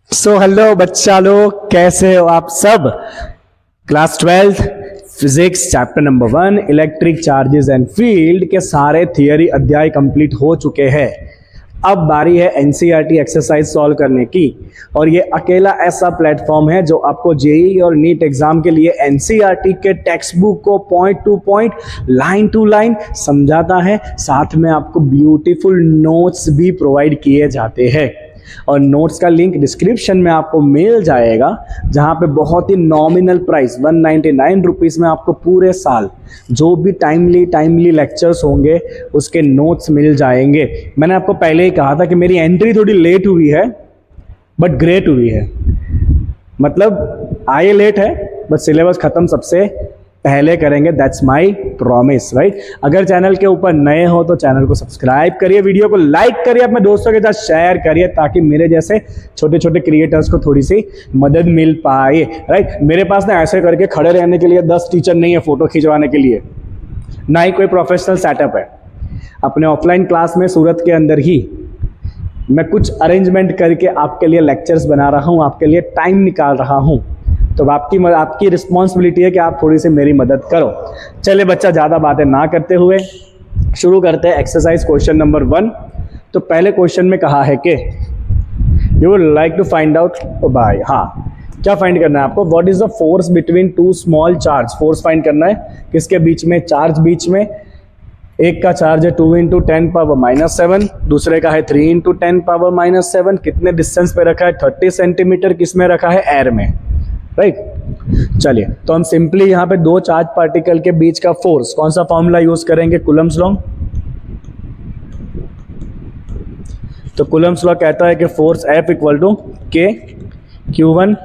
Hello बच्चा लोग, कैसे हो आप सब। Class 12 physics chapter number 1 electric charges and field के सारे थियरी अध्याय कंप्लीट हो चुके हैं। अब बारी है एनसीईआरटी एक्सरसाइज सॉल्व करने की, और ये अकेला ऐसा प्लेटफॉर्म है जो आपको जेईई और नीट एग्जाम के लिए एनसीईआरटी के टेक्स्ट बुक को point to point, line to line समझाता है। साथ में आपको ब्यूटीफुल नोट्स भी प्रोवाइड किए जाते हैं, और नोट्स का लिंक डिस्क्रिप्शन में आपको मिल जाएगा, जहां पे बहुत ही नॉमिनल प्राइस 199 रुपीज़ में आपको पूरे साल जो भी टाइमली लेक्चर्स होंगे उसके नोट्स मिल जाएंगे। मैंने आपको पहले ही कहा था कि मेरी एंट्री थोड़ी लेट हुई है बट ग्रेट हुई है, मतलब आए लेट है बट सिलेबस खत्म सबसे पहले करेंगे। That's my promise, right. अगर चैनल के ऊपर नए हो तो चैनल को सब्सक्राइब करिए, वीडियो को लाइक करिए, अपने दोस्तों के साथ शेयर करिए, ताकि मेरे जैसे छोटे छोटे क्रिएटर्स को थोड़ी सी मदद मिल पाए, राइट। मेरे पास ना ऐसे करके खड़े रहने के लिए 10 टीचर नहीं है फोटो खिंचवाने के लिए, ना ही कोई प्रोफेशनल सेटअप है। अपने ऑफलाइन क्लास में सूरत के अंदर ही मैं कुछ अरेंजमेंट करके आपके लिए लेक्चर्स बना रहा हूँ, आपके लिए टाइम निकाल रहा हूँ। तो आपकी रिस्पॉन्सिबिलिटी है कि आप थोड़ी सी मेरी मदद करो। चलिए बच्चा, ज़्यादा बातें ना करते हुए शुरू करते हैं एक्सरसाइज क्वेश्चन नंबर 1। तो पहले क्वेश्चन में कहा है कि you would like to find out by, हाँ क्या फाइंड करना है आपको, what is the force between two small charge. Force find करना है किसके बीच में, चार्ज बीच में। एक का चार्ज है 2 × 10⁻⁻7, दूसरे का है 3 × 10⁻⁻7। कितने डिस्टेंस पे रखा है, 30 सेंटीमीटर। किसमें रखा है, एयर में, राइट। चलिए, तो हम सिंपली यहाँ पे दो चार्ज पार्टिकल के बीच का फोर्स, कौन सा फॉर्मूला यूज करेंगे, कूलम्ब्स लॉ। तो कूलम्ब्स लॉ कहता है कि force F = K Q1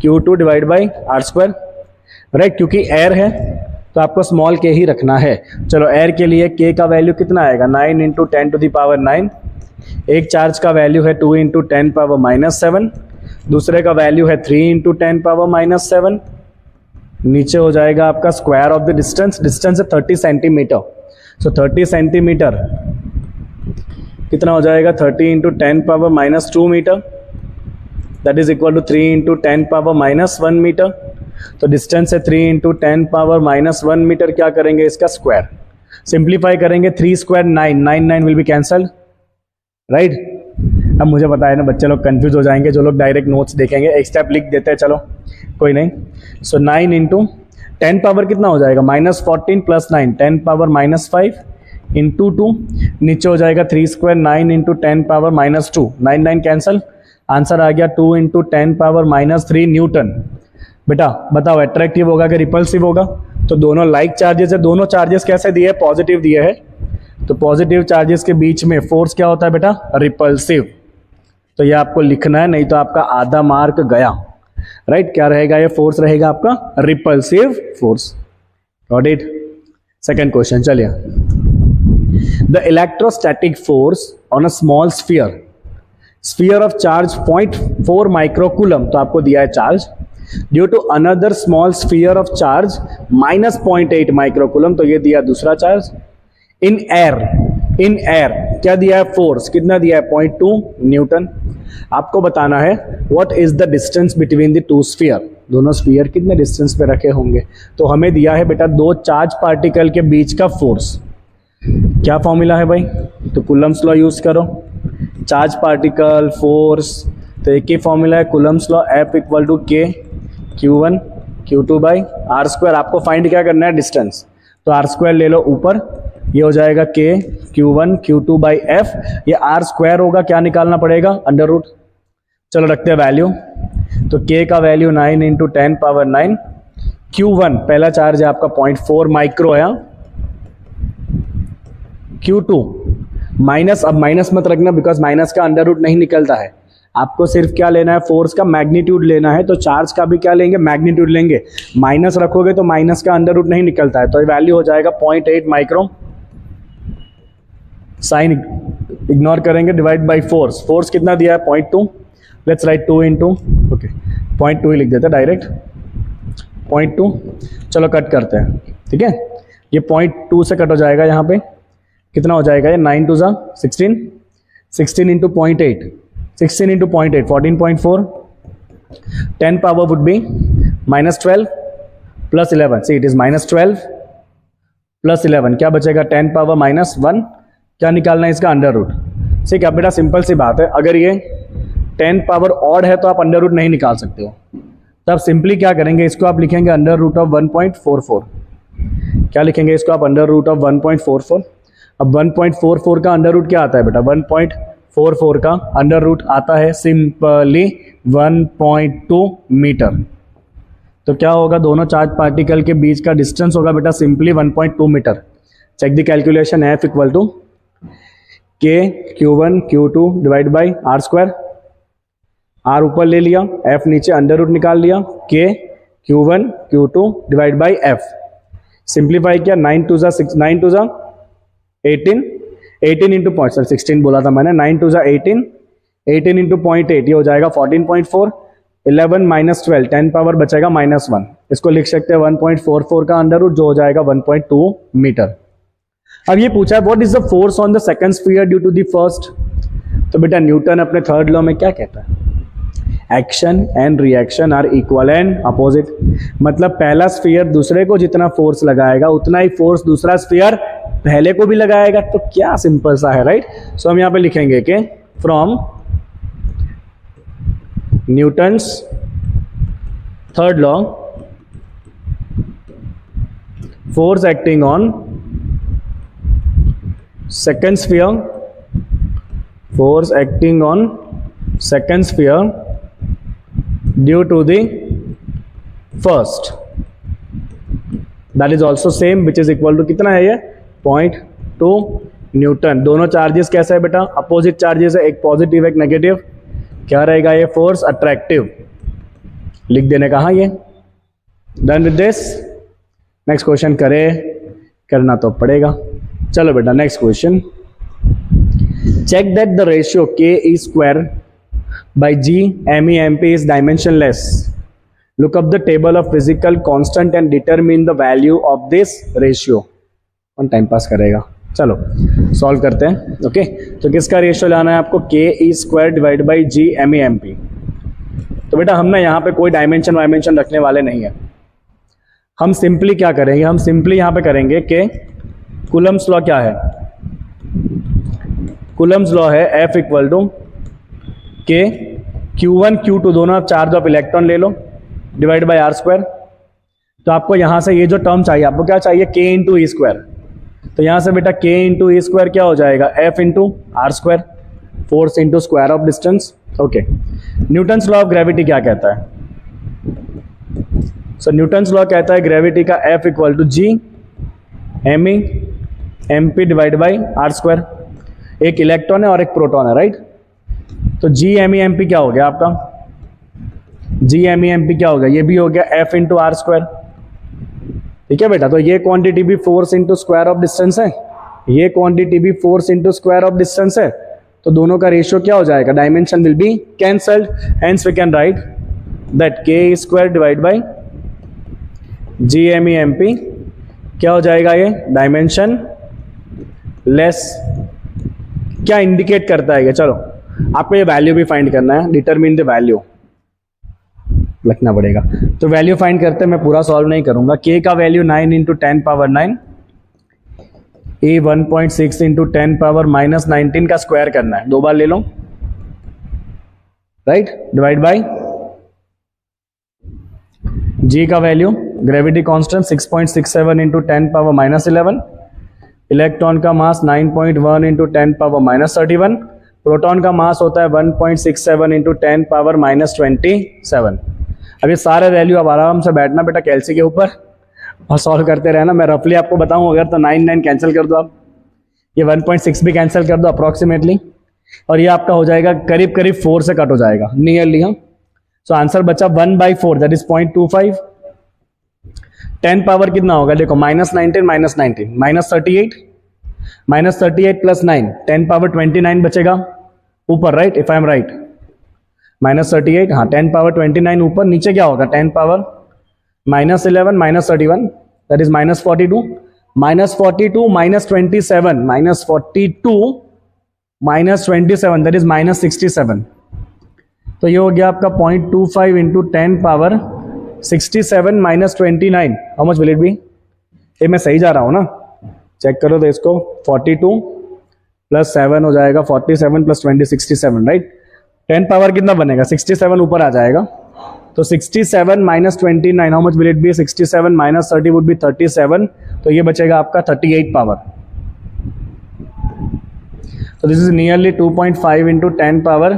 Q2 / R², right. क्योंकि एयर है तो आपको स्मॉल k ही रखना है। चलो, एयर के लिए k का वैल्यू कितना आएगा, 9 × 10⁻⁹। एक चार्ज का वैल्यू है 2 × 10⁻⁻7, दूसरे का वैल्यू है 3 × 10⁻⁻7। नीचे हो जाएगा आपका square of the distance. Distance है 30 सेंटीमीटर, सो 30 सेंटीमीटर कितना हो जाएगा, 30 × 10⁻⁻2 metre, that is equal to 3 × 10⁻⁻1 metre. तो डिस्टेंस है 3 × 10⁻⁻1 मीटर। क्या करेंगे, इसका स्क्वायर सिंप्लीफाई करेंगे, 3² 9 विल बी कैंसल, राइट। अब मुझे पता है ना, बच्चे लोग कंफ्यूज हो जाएंगे जो लोग डायरेक्ट नोट्स देखेंगे। एक स्टेप लिख देते हैं, चलो कोई नहीं। सो 9 × 10 पावर कितना हो जाएगा, -14 + 9 10⁻⁻5 × 2, नीचे हो जाएगा 3² 9 × 10⁻⁻2, 9 कैंसल, आंसर आ गया 2 × 10⁻⁻3 न्यूटन। बेटा बताओ, अट्रैक्टिव होगा कि रिपल्सिव होगा। तो दोनों लाइक चार्जेस है, दोनों चार्जेस कैसे दिए, पॉजिटिव दिए है। तो पॉजिटिव चार्जेस के बीच में फोर्स क्या होता है बेटा, रिपल्सिव। तो ये आपको लिखना है, नहीं तो आपका आधा मार्क गया, राइट। क्या रहेगा, ये फोर्स रहेगा आपका repulsive force. Got it. Second question, चलिए। The electrostatic force on a small sphere of charge 0.4 microcoulomb, तो आपको दिया है charge, due to another small sphere of charge -0.8 microcoulomb, तो ये दिया दूसरा चार्ज। इन एयर क्या दिया है, फोर्स कितना दिया है, 0.2 न्यूटन। आपको बताना है what is the distance between the two sphere, दोनों स्फीयर कितने डिस्टेंस पे रखे होंगे। तो हमें दिया है बेटा दो चार्ज पार्टिकल के बीच का फोर्स। क्या फॉर्मूला है भाई, तो कूलम्ब्स लॉ यूज करो। चार्ज पार्टिकल फोर्स, तो एक ही फॉर्मूला है, Coulomb's law, F = K Q1 Q2 / R²। आपको फाइंड क्या करना है, डिस्टेंस, तो R² ले लो ऊपर, ये हो जाएगा K Q1 Q2 / F। ये R² होगा, क्या निकालना पड़ेगा, √। चलो रखते हैं वैल्यू। तो K का वैल्यू 9 × 10⁻⁹। Q1 पहला चार्ज है आपका 0.4 माइक्रो है। Q2 माइनस, अब माइनस मत रखना बिकॉज माइनस का √ नहीं निकलता है। आपको सिर्फ क्या लेना है, फोर्स का मैग्नीट्यूड लेना है। तो चार्ज का भी क्या लेंगे, मैग्नीट्यूड लेंगे। माइनस रखोगे तो माइनस का √ नहीं निकलता है, तो ये वैल्यू हो जाएगा 0.8 माइक्रो। साइन इग्नोर करेंगे, डिवाइड बाय फोर्स। फोर्स कितना दिया है, 0.2। लेट्स राइट 2 × ओके 0.2 ही लिख देते हैं डायरेक्ट, 0.2। चलो कट करते हैं, ठीक है। ये 0.2 से कट हो जाएगा, यहाँ पे कितना हो जाएगा, ये 9 × 2 = 16, 16 × 0.8 16 into 0.8, 14.4. 10 power would be minus 12 plus 11. See, it is minus 12 plus 11. क्या बचेगा? 10 power minus 1. क्या निकालना है इसका? Under root. ठीक है बेटा, सिंपल सी बात है. अगर ये 10 पावर ऑड है तो आप अंडर रूट नहीं निकाल सकते हो. तो आप सिंपली क्या करेंगे, इसको आप लिखेंगे अंडर रूट ऑफ 1.44. क्या लिखेंगे इसको आप? Under root of 1.44. अब 1.44 का अंडर रूट क्या आता है बेटा? 1.44 का अंडर रूट आता है सिंपली 1.2 मीटर. तो क्या होगा? दोनों चार्ज पार्टिकल के बीच का डिस्टेंस होगा बेटा simply 1.2 metre. Check the calculation. F equal to K Q1 Q2 divide by R square. R ऊपर ले लिया, एफ नीचे, अंडर रूट निकाल लिया. के Q1 Q2 divide by F. Simplify किया. 9 2 जा 18. 18 इंटू 16 बोला था मैंने. 9 2 जा 18. 18 इंटू 0.8 ये हो जाएगा 14.4. 11 माइनस 12, 10 पावर बचेगा माइनस 1. इसको लिख सकते हैं 1.44 का अंडर रूट, जो हो जाएगा 1.2 मीटर. अब ये पूछा है what is the force on the second sphere due to the first. तो बेटा न्यूटन अपने थर्ड लॉ में क्या कहता है? Action and reaction are equal and opposite. मतलब पहला स्फीयर दूसरे को जितना फोर्स लगाएगा उतना ही फोर्स दूसरा स्फीयर पहले को भी लगाएगा. तो क्या सिंपल सा है, राइट. सो हम यहां पे लिखेंगे कि from Newton's third law, force acting on second sphere, force acting on second sphere due to the first, that is also same, which is equal to कितना है ये? 0.2 न्यूटन. दोनों चार्जेस कैसे है बेटा? अपोजिट चार्जेस है, एक पॉजिटिव एक नेगेटिव. क्या रहेगा ये? Force attractive. लिख देने कहा ये. Done with this. Next question करना तो पड़ेगा. चलो बेटा next question. Check that the ratio K E square by G M E M P is dimensionless. Look up the table of physical constant and determine the value of this ratio. कौन time pass करेगा? चलो solve करते हैं. Okay तो किसका ratio लाना है आपको? K E square divide by G M E M P. तो बेटा हमने यहाँ पे कोई डायमेंशन वायमेंशन रखने वाले नहीं है. हम सिंपली क्या करेंगे? हम सिंपली यहाँ पे करेंगे कि कूलम्स लॉ क्या है? कूलम्स लॉ है F equal to K Q1 Q2 दोनों चार्ज ऑफ इलेक्ट्रॉन ले लो डिवाइड बाय आर स्क्वायर. तो आपको यहां से ये जो टर्म चाहिए, आपको क्या चाहिए? K into E square. तो यहां से बेटा K इंटू ई स्क्वायर क्या हो जाएगा? F into R square, force into square of distance. Okay Newton's law of gravity क्या कहता है? सो न्यूटन्स लॉ कहता है ग्रेविटी का F equal to G M E M P divide by R square. एक इलेक्ट्रॉन है और एक प्रोटॉन है, राइट. तो G M E M P क्या हो गया आपका? G M E M P क्या हो गया? ये भी हो गया एफ इंटू आर स्क्वायर. ठीक है बेटा. तो ये क्वांटिटी भी force into square of distance है, ये क्वांटिटी भी force into square of distance है. तो दोनों का रेशियो क्या हो जाएगा? Dimension will be cancelled. Hence we can write that K square divide by G M E M P क्या हो जाएगा? ये डायमेंशन लेस. क्या इंडिकेट करता है ये? चलो आपको ये वैल्यू भी फाइंड करना है. डिटरमिन द वैल्यू लिखना पड़ेगा. तो वैल्यू फाइंड करते मैं पूरा सॉल्व नहीं करूंगा. के का वैल्यू 9 इंटू 10 पावर 9, ए 1.6 इंटू 10 पावर माइनस 19 का स्क्वायर करना है. दो बार ले लो, राइट. डिवाइड बाई जी का value gravity constant 6.67 into 10 power minus 11. Electron का मास 9.1 इंटू 10 पावर माइनस 31. प्रोटॉन का मास होता है 1.67 इंटू 10 पावर माइनस 27. अब ये सारे वैल्यू अब आराम से बैठना बेटा कैलसी के ऊपर और सॉल्व करते रहना. मैं रफली आपको बताऊं अगर तो 9 कैंसिल कर दो आप, ये 1.6 भी कैंसिल कर दो अप्रॉक्सीमेटली, और ये आपका हो जाएगा करीब करीब 4 से कट हो जाएगा नियरली. हाँ सो आंसर बचा 1/4 दैट इज 0.25. 10 पावर कितना होगा? देखो minus 19 minus 19 minus 38, minus 38 plus 9 10 power 29 बचेगा ऊपर, right. If I am right minus 38, हाँ 10 पावर 29 ऊपर. नीचे क्या होगा? 10 power minus 11 minus 31 that is minus 42. Minus 42 minus 27 minus 42 minus 27 that is minus 67. तो ये हो गया आपका 0.25 into 10 power 67 minus 29, how much will it be? ये मैं सही जा रहा हूँ ना? चेक करो तो इसको 42 प्लस 7 हो जाएगा 47 प्लस 20 67, राइट? 10 पावर कितना बनेगा? 67 ऊपर आ जाएगा, तो 67 minus 29, how much will it be? 67 minus 30 would be 37, तो ये बचेगा आपका 38 पावर। तो this is nearly 2.5 into 10 power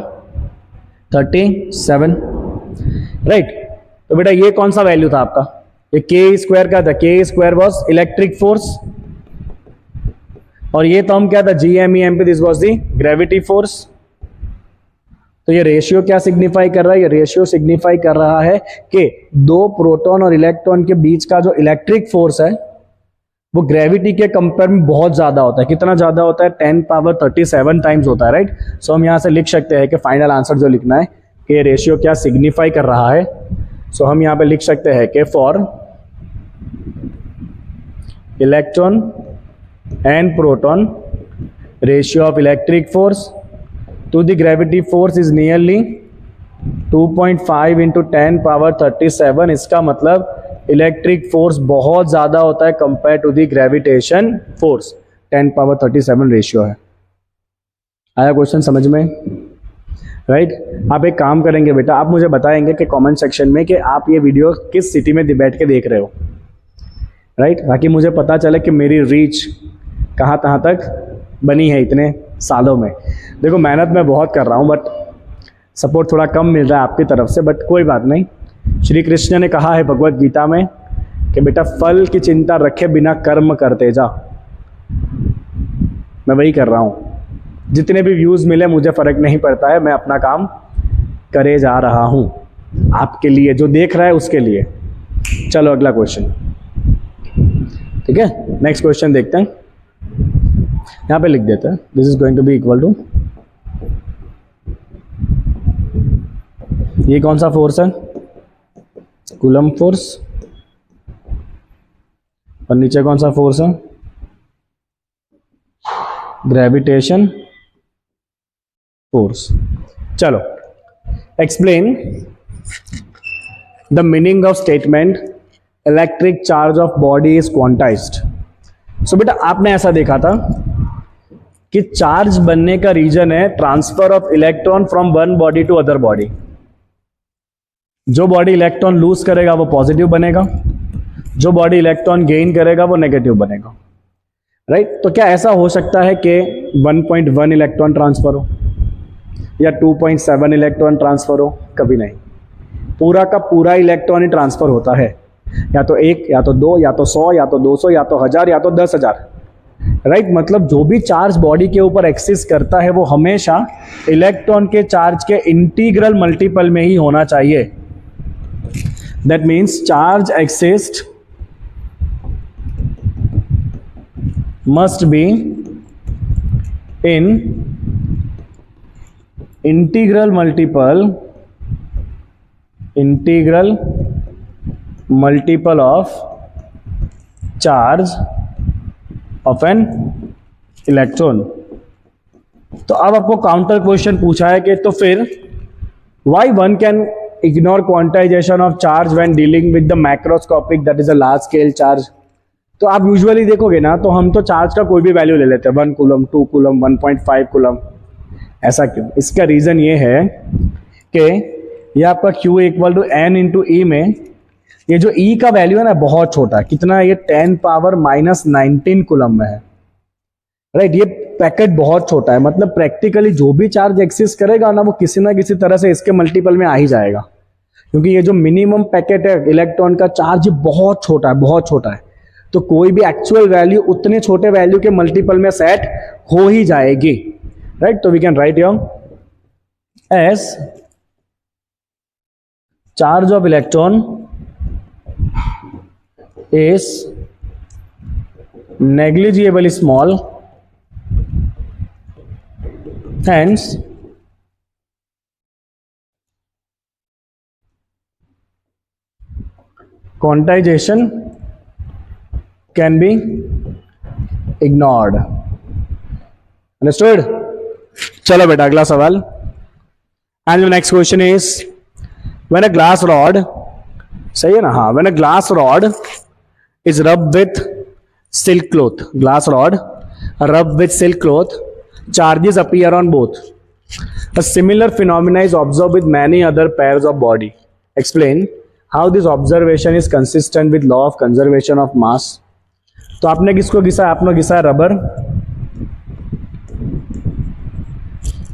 37, right? तो बेटा ये कौन सा वैल्यू था आपका? ये के स्क्वायर का था, के स्क्वायर वॉज इलेक्ट्रिक फोर्स, और ये टर्म क्या था? GMEMP, this was the gravity force. तो ये रेशियो क्या सिग्निफाई कर रहा है? ये रेशियो सिग्निफाई कर रहा है कि दो प्रोटॉन और इलेक्ट्रॉन के बीच का जो इलेक्ट्रिक फोर्स है वो ग्रेविटी के कंपेयर में बहुत ज्यादा होता है। कितना ज्यादा होता है? 10 पावर 37 टाइम्स होता है, राइट? सो हम यहां से लिख सकते हैं कि फाइनल आंसर जो लिखना है कि ये रेशियो क्या सिग्निफाई कर रहा है। सो हम यहां पे लिख सकते हैं कि for electron and proton ratio of electric force to the gravity force is nearly 2.5 into 10 power 37। इसका मतलब इलेक्ट्रिक फोर्स बहुत ज़्यादा होता है compare to the gravitation force. 10 power 37 ratio है। आया क्वेश्चन समझ में? राइट? आप एक काम करेंगे बेटा, आप मुझे बताएंगे कि कमेंट सेक्शन में कि आप ये वीडियो किस सिटी में बैठ के देख रहे हो, राइट? ताकि मुझे पता चले कि मेरी रीच कहाँ कहाँ तक बनी है इतने सालों में। देखो मेहनत मैं बहुत कर रहा हूँ, बट सपोर्ट थोड़ा कम मिल रहा है आपकी तरफ से, बट कोई बात नहीं। श्री कृष्ण ने कहा है भगवत गीता में कि बेटा फल की चिंता रखे बिना कर्म करते जा। मैं वही कर रहा हूँ, जितने भी व्यूज़ मिले मुझे फ़र्क नहीं पड़ता है, मैं अपना काम करे जा रहा हूँ आपके लिए, जो देख रहा है उसके लिए। चलो अगला क्वेश्चन, ठीक है? नेक्स्ट क्वेश्चन देखते हैं। यहाँ पे लिख देते हैं this is going to be equal to, ये कौन सा फोर्स है? Coulomb force. और नीचे कौन सा फोर्स है? Gravitation force. चलो explain the meaning of statement electric charge of body is quantized. So बेटा आपने ऐसा देखा था कि चार्ज बनने का रीजन है transfer of electron from one body to other body. जो बॉडी इलेक्ट्रॉन लूज करेगा वो पॉजिटिव बनेगा, जो बॉडी इलेक्ट्रॉन गेन करेगा वो नेगेटिव बनेगा, राइट? तो क्या ऐसा हो सकता है कि 1.1 इलेक्ट्रॉन ट्रांसफर हो या 2.7 इलेक्ट्रॉन ट्रांसफर हो? कभी नहीं। पूरा का पूरा इलेक्ट्रॉन ही ट्रांसफर होता है, या तो 1, या तो 2, या तो 100, या तो 200, या तो 1000, या तो 10,000, राइट? मतलब जो भी चार्ज बॉडी के ऊपर एक्सिस्ट करता है वो हमेशा इलेक्ट्रॉन के चार्ज के इंटीग्रल मल्टीपल में ही होना चाहिए। That means charge exist must be in integral multiple of charge of an electron. तो अब आपको काउंटर क्वेश्चन पूछा है कि तो फिर why one can ignore quantization of charge when dealing with the macroscopic that is a large scale charge. तो आप यूजुअली देखोगे ना, तो हम तो चार्ज का कोई भी वैल्यू ले लेते हैं, 1 कूलम, 2 कूलम, 1.5 कूलम। ऐसा क्यों? इसका रीजन ये है कि ये आपका Q equal to N into E में ये जो E का वैल्यू है ना बहुत छोटा है। कितना है ये? 10 पावर माइनस 19 कूलम में है, राइट? ये पैकेट बहुत छोटा है, मतलब प्रैक्टिकली जो भी चार्ज एक्सिस्ट करेगा ना वो किसी ना किसी तरह से इसके मल्टीपल में आ ही जाएगा, क्योंकि ये जो मिनिमम पैकेट है इलेक्ट्रॉन का चार्ज बहुत छोटा है, बहुत छोटा है। तो कोई भी एक्चुअल वैल्यू उतने छोटे वैल्यू के मल्टीपल में सेट हो ही जाएगी, राइट? तो we can write here as charge of electron is negligibly small, hence quantization can be ignored। Understood? चलो बेटा अगला सवाल। And the next question is when a glass rod, सही है ना, हाँ, when a glass rod is rubbed with silk cloth, glass rod rubbed with silk cloth, charges appear on both. A similar phenomena is observed with many other pairs of body. Explain how this observation is consistent with law of conservation of mass. तो आपने किसको घिसा, आपने घिसा rubber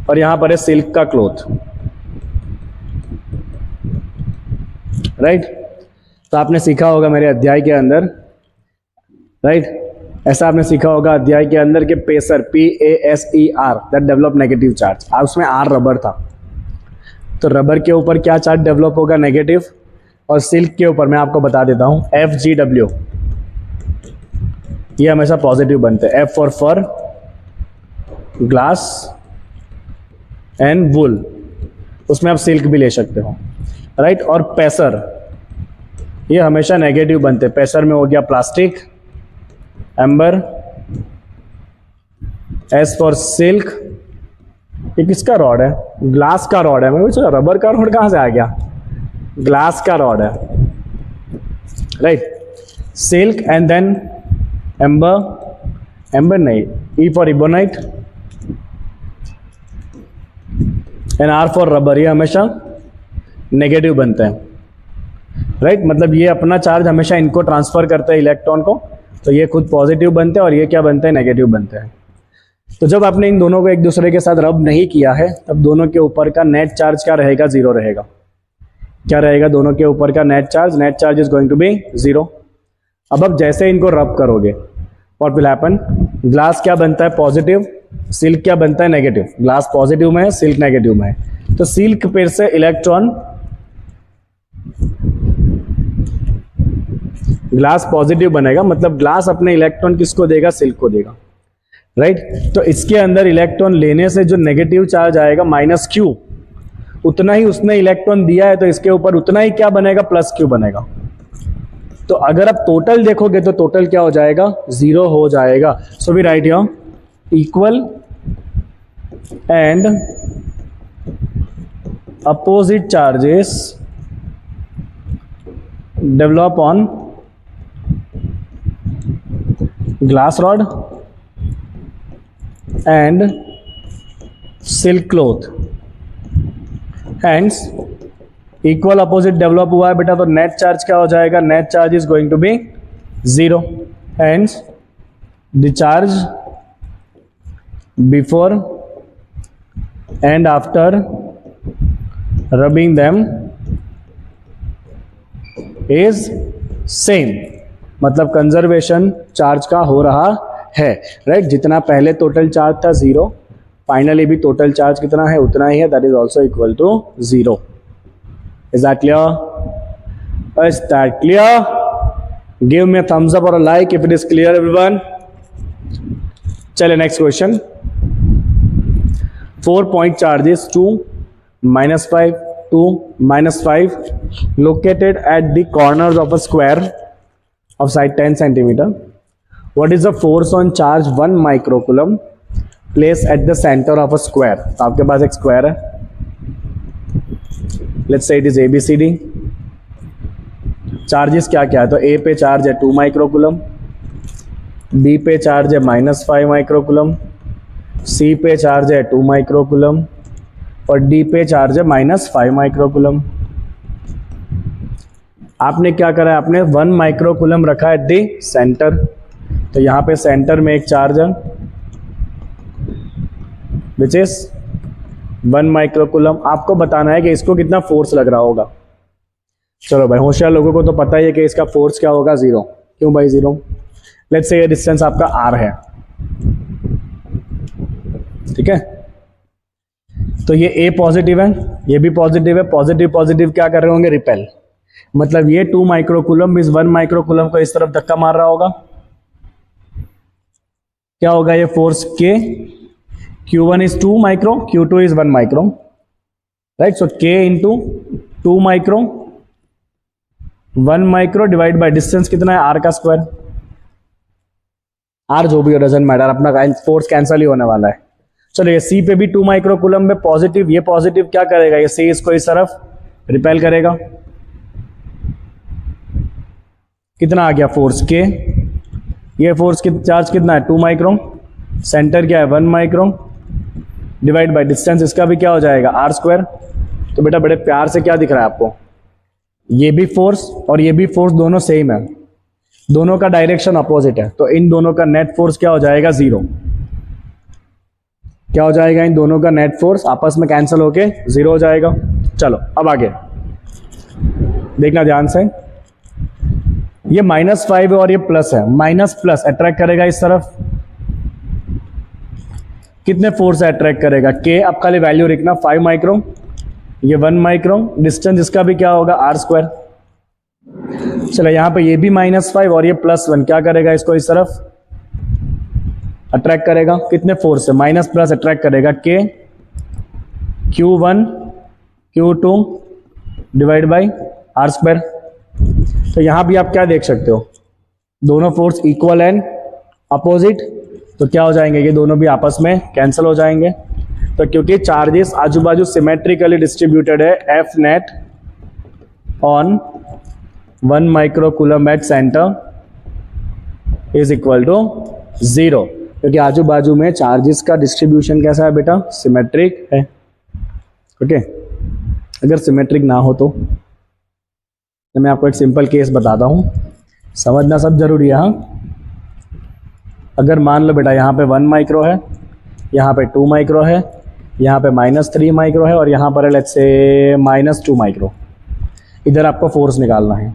और यहां पर है silk का cloth, right. तो आपने सीखा होगा मेरे अध्याय के अंदर, राइट, ऐसा आपने सीखा होगा अध्याय के अंदर कि pacer, PASER, that develop negative charge, उसमें R रबर था, तो रबर के ऊपर क्या चार्ज डेवलप होगा, नेगेटिव, और सिल्क के ऊपर मैं आपको बता देता हूं FGW, ये हमेशा पॉजिटिव बनते हैं। F for fur, glass and wool, उसमें आप सिल्क भी ले सकते हो, राइट। और पेसर, ये हमेशा नेगेटिव बनते हैं। पेसर में हो गया plastic, amber, S for silk, ये किसका रॉड है, ग्लास का रॉड है। मैं सोचा रबर का रॉड कहां से आ गया, ग्लास का रॉड है, right. Silk and then amber, amber नहीं, E for ebonite and R for rubber, ये हमेशा नेगेटिव बनते हैं, राइट। मतलब ये अपना चार्ज हमेशा इनको ट्रांसफर करते हैं इलेक्ट्रॉन को, तो ये खुद पॉजिटिव बनते हैं और ये क्या बनते हैं, नेगेटिव बनते हैं। तो जब आपने इन दोनों को एक दूसरे के साथ रब नहीं किया है, तब दोनों के ऊपर का नेट चार्ज क्या रहेगा, जीरो रहेगा। क्या रहेगा दोनों के ऊपर का net charge, net charge is going to be zero. अब जैसे इनको रब करोगे, व्हाट विल हैपन, ग्लास क्या बनता है, पॉजिटिव, सिल्क क्या बनता है, नेगेटिव। ग्लास पॉजिटिव में है, सिल्क नेगेटिव में है, तो सिल्क पेड़ से इलेक्ट्रॉन, ग्लास पॉजिटिव बनेगा, मतलब ग्लास अपने इलेक्ट्रॉन किसको देगा, सिल्क को देगा, राइट। तो इसके अंदर इलेक्ट्रॉन लेने से जो नेगेटिव चार्ज आएगा -Q, उतना ही उसने इलेक्ट्रॉन दिया है, तो इसके ऊपर उतना ही क्या बनेगा, +Q बनेगा। तो अगर आप टोटल देखोगे तो टोटल क्या हो जाएगा, 0 हो जाएगा। So we write here equal and opposite charges develop on glass rod and silk cloth, hence equal opposite develop हुआ है बेटा, तो नेट चार्ज क्या हो जाएगा, net charge is going to be 0, hence the charge before and after rubbing them is same, मतलब conservation charge का हो रहा है, राइट। जितना पहले टोटल चार्ज था 0, फाइनली भी टोटल चार्ज कितना है, उतना ही है, that is also equal to 0। Is that clear, is that clear? Give me a thumbs up और a like if it is clear everyone. चलिए next question, 4 point charges 2, -5, 2, -5 located at the corners of a square of side 10 centimeter. What is the force on charge 1 microcoulomb placed at the center of a square? तो आपके पास एक square है, let's say it is ABCD. Charges क्या क्या है, तो A पे charge है 2 माइक्रोकुलम, B पे चार्ज है -5 माइक्रोकुलम, C पे चार्ज है 2 माइक्रोकुलम और D पे चार्ज है -5 माइक्रोकुलम। आपने क्या करा है, आपने 1 माइक्रोकुलम रखा है दी सेंटर, तो यहां पे सेंटर में एक चार्ज है विच इज 1 माइक्रोकुलम। आपको बताना है कि इसको कितना फोर्स लग रहा होगा। चलो भाई, होशियार लोगों को तो पता ही है कि इसका फोर्स क्या होगा, 0। क्यों भाई 0? लेट्स से ये डिस्टेंस आपका R है, ठीक है। तो ये A पॉजिटिव है, ये भी पॉजिटिव है, पॉजिटिव पॉजिटिव क्या कर रहे होंगे, रिपेल। मतलब ये 2 माइक्रोकुलम इस 1 माइक्रोकुलम को इस तरफ धक्का मार रहा होगा, क्या होगा ये force K, Q1 is 2 micro, Q2 is 1 micro, right. So K into 2 micro 1 micro divide by distance कितना है, R का स्क्वायर। R जो भी हो डजंट मैटर, अपना फोर्स कैंसिल ही होने वाला है। चलो ये सी पे भी 2 माइक्रो कूलम में पॉजिटिव, ये पॉजिटिव क्या करेगा, ये सी इसको इस तरफ रिपेल करेगा। कितना आ गया फोर्स के, ये फोर्स की चार्ज कितना है 2 माइक्रो, सेंटर क्या है 1 माइक्रो, डिवाइड बाय डिस्टेंस इसका भी क्या हो जाएगा आर स्क्वायर। तो बेटा बड़े प्यार से क्या दिख रहा है आपको, ये भी फोर्स और ये भी फोर्स दोनों सेम है, दोनों का डायरेक्शन अपोजिट है, तो इन दोनों का नेट फोर्स क्या हो जाएगा 0। क्या हो जाएगा, इन दोनों का नेट फोर्स आपस में कैंसिल होके 0 हो जाएगा। चलो अब आगे देखना ध्यान से, ये -5 है और ये प्लस है, माइनस प्लस अट्रैक्ट करेगा इस तरफ, कितने फोर्स से अट्रैक्ट करेगा के, अब खाली वैल्यू लिखना 5 माइक्रो, ये 1 माइक्रो, डिस्टेंस इसका भी क्या होगा आर स्क्वायर। चलो यहाँ पे ये भी -5 और ये +1 क्या करेगा, इसको इस तरफ अट्रैक्ट करेगा, कितने फोर्स से माइनस प्लस अट्रैक्ट करेगा के, Q1 Q2 divide by R square. तो यहाँ भी आप क्या देख सकते हो, दोनों फोर्स इक्वल एंड अपोजिट, तो क्या हो जाएंगे, ये दोनों भी आपस में कैंसिल हो जाएंगे। तो क्योंकि चार्जेस आजू बाजू सिमेट्रिकली डिस्ट्रीब्यूटेड है, F net on 1 micro coulomb at centre is equal to 0, क्योंकि आजू बाजू में चार्जेस का डिस्ट्रीब्यूशन कैसा है बेटा, सिमेट्रिक है। ओके, अगर सिमेट्रिक ना हो तो मैं आपको एक सिंपल केस बताता हूँ, समझना सब जरूरी है। हाँ, अगर मान लो बेटा यहाँ पे 1 माइक्रो है, यहाँ पे 2 माइक्रो है, यहाँ पे -3 माइक्रो है और यहाँ पर है लेट्स से -2 माइक्रो, इधर आपको फोर्स निकालना है,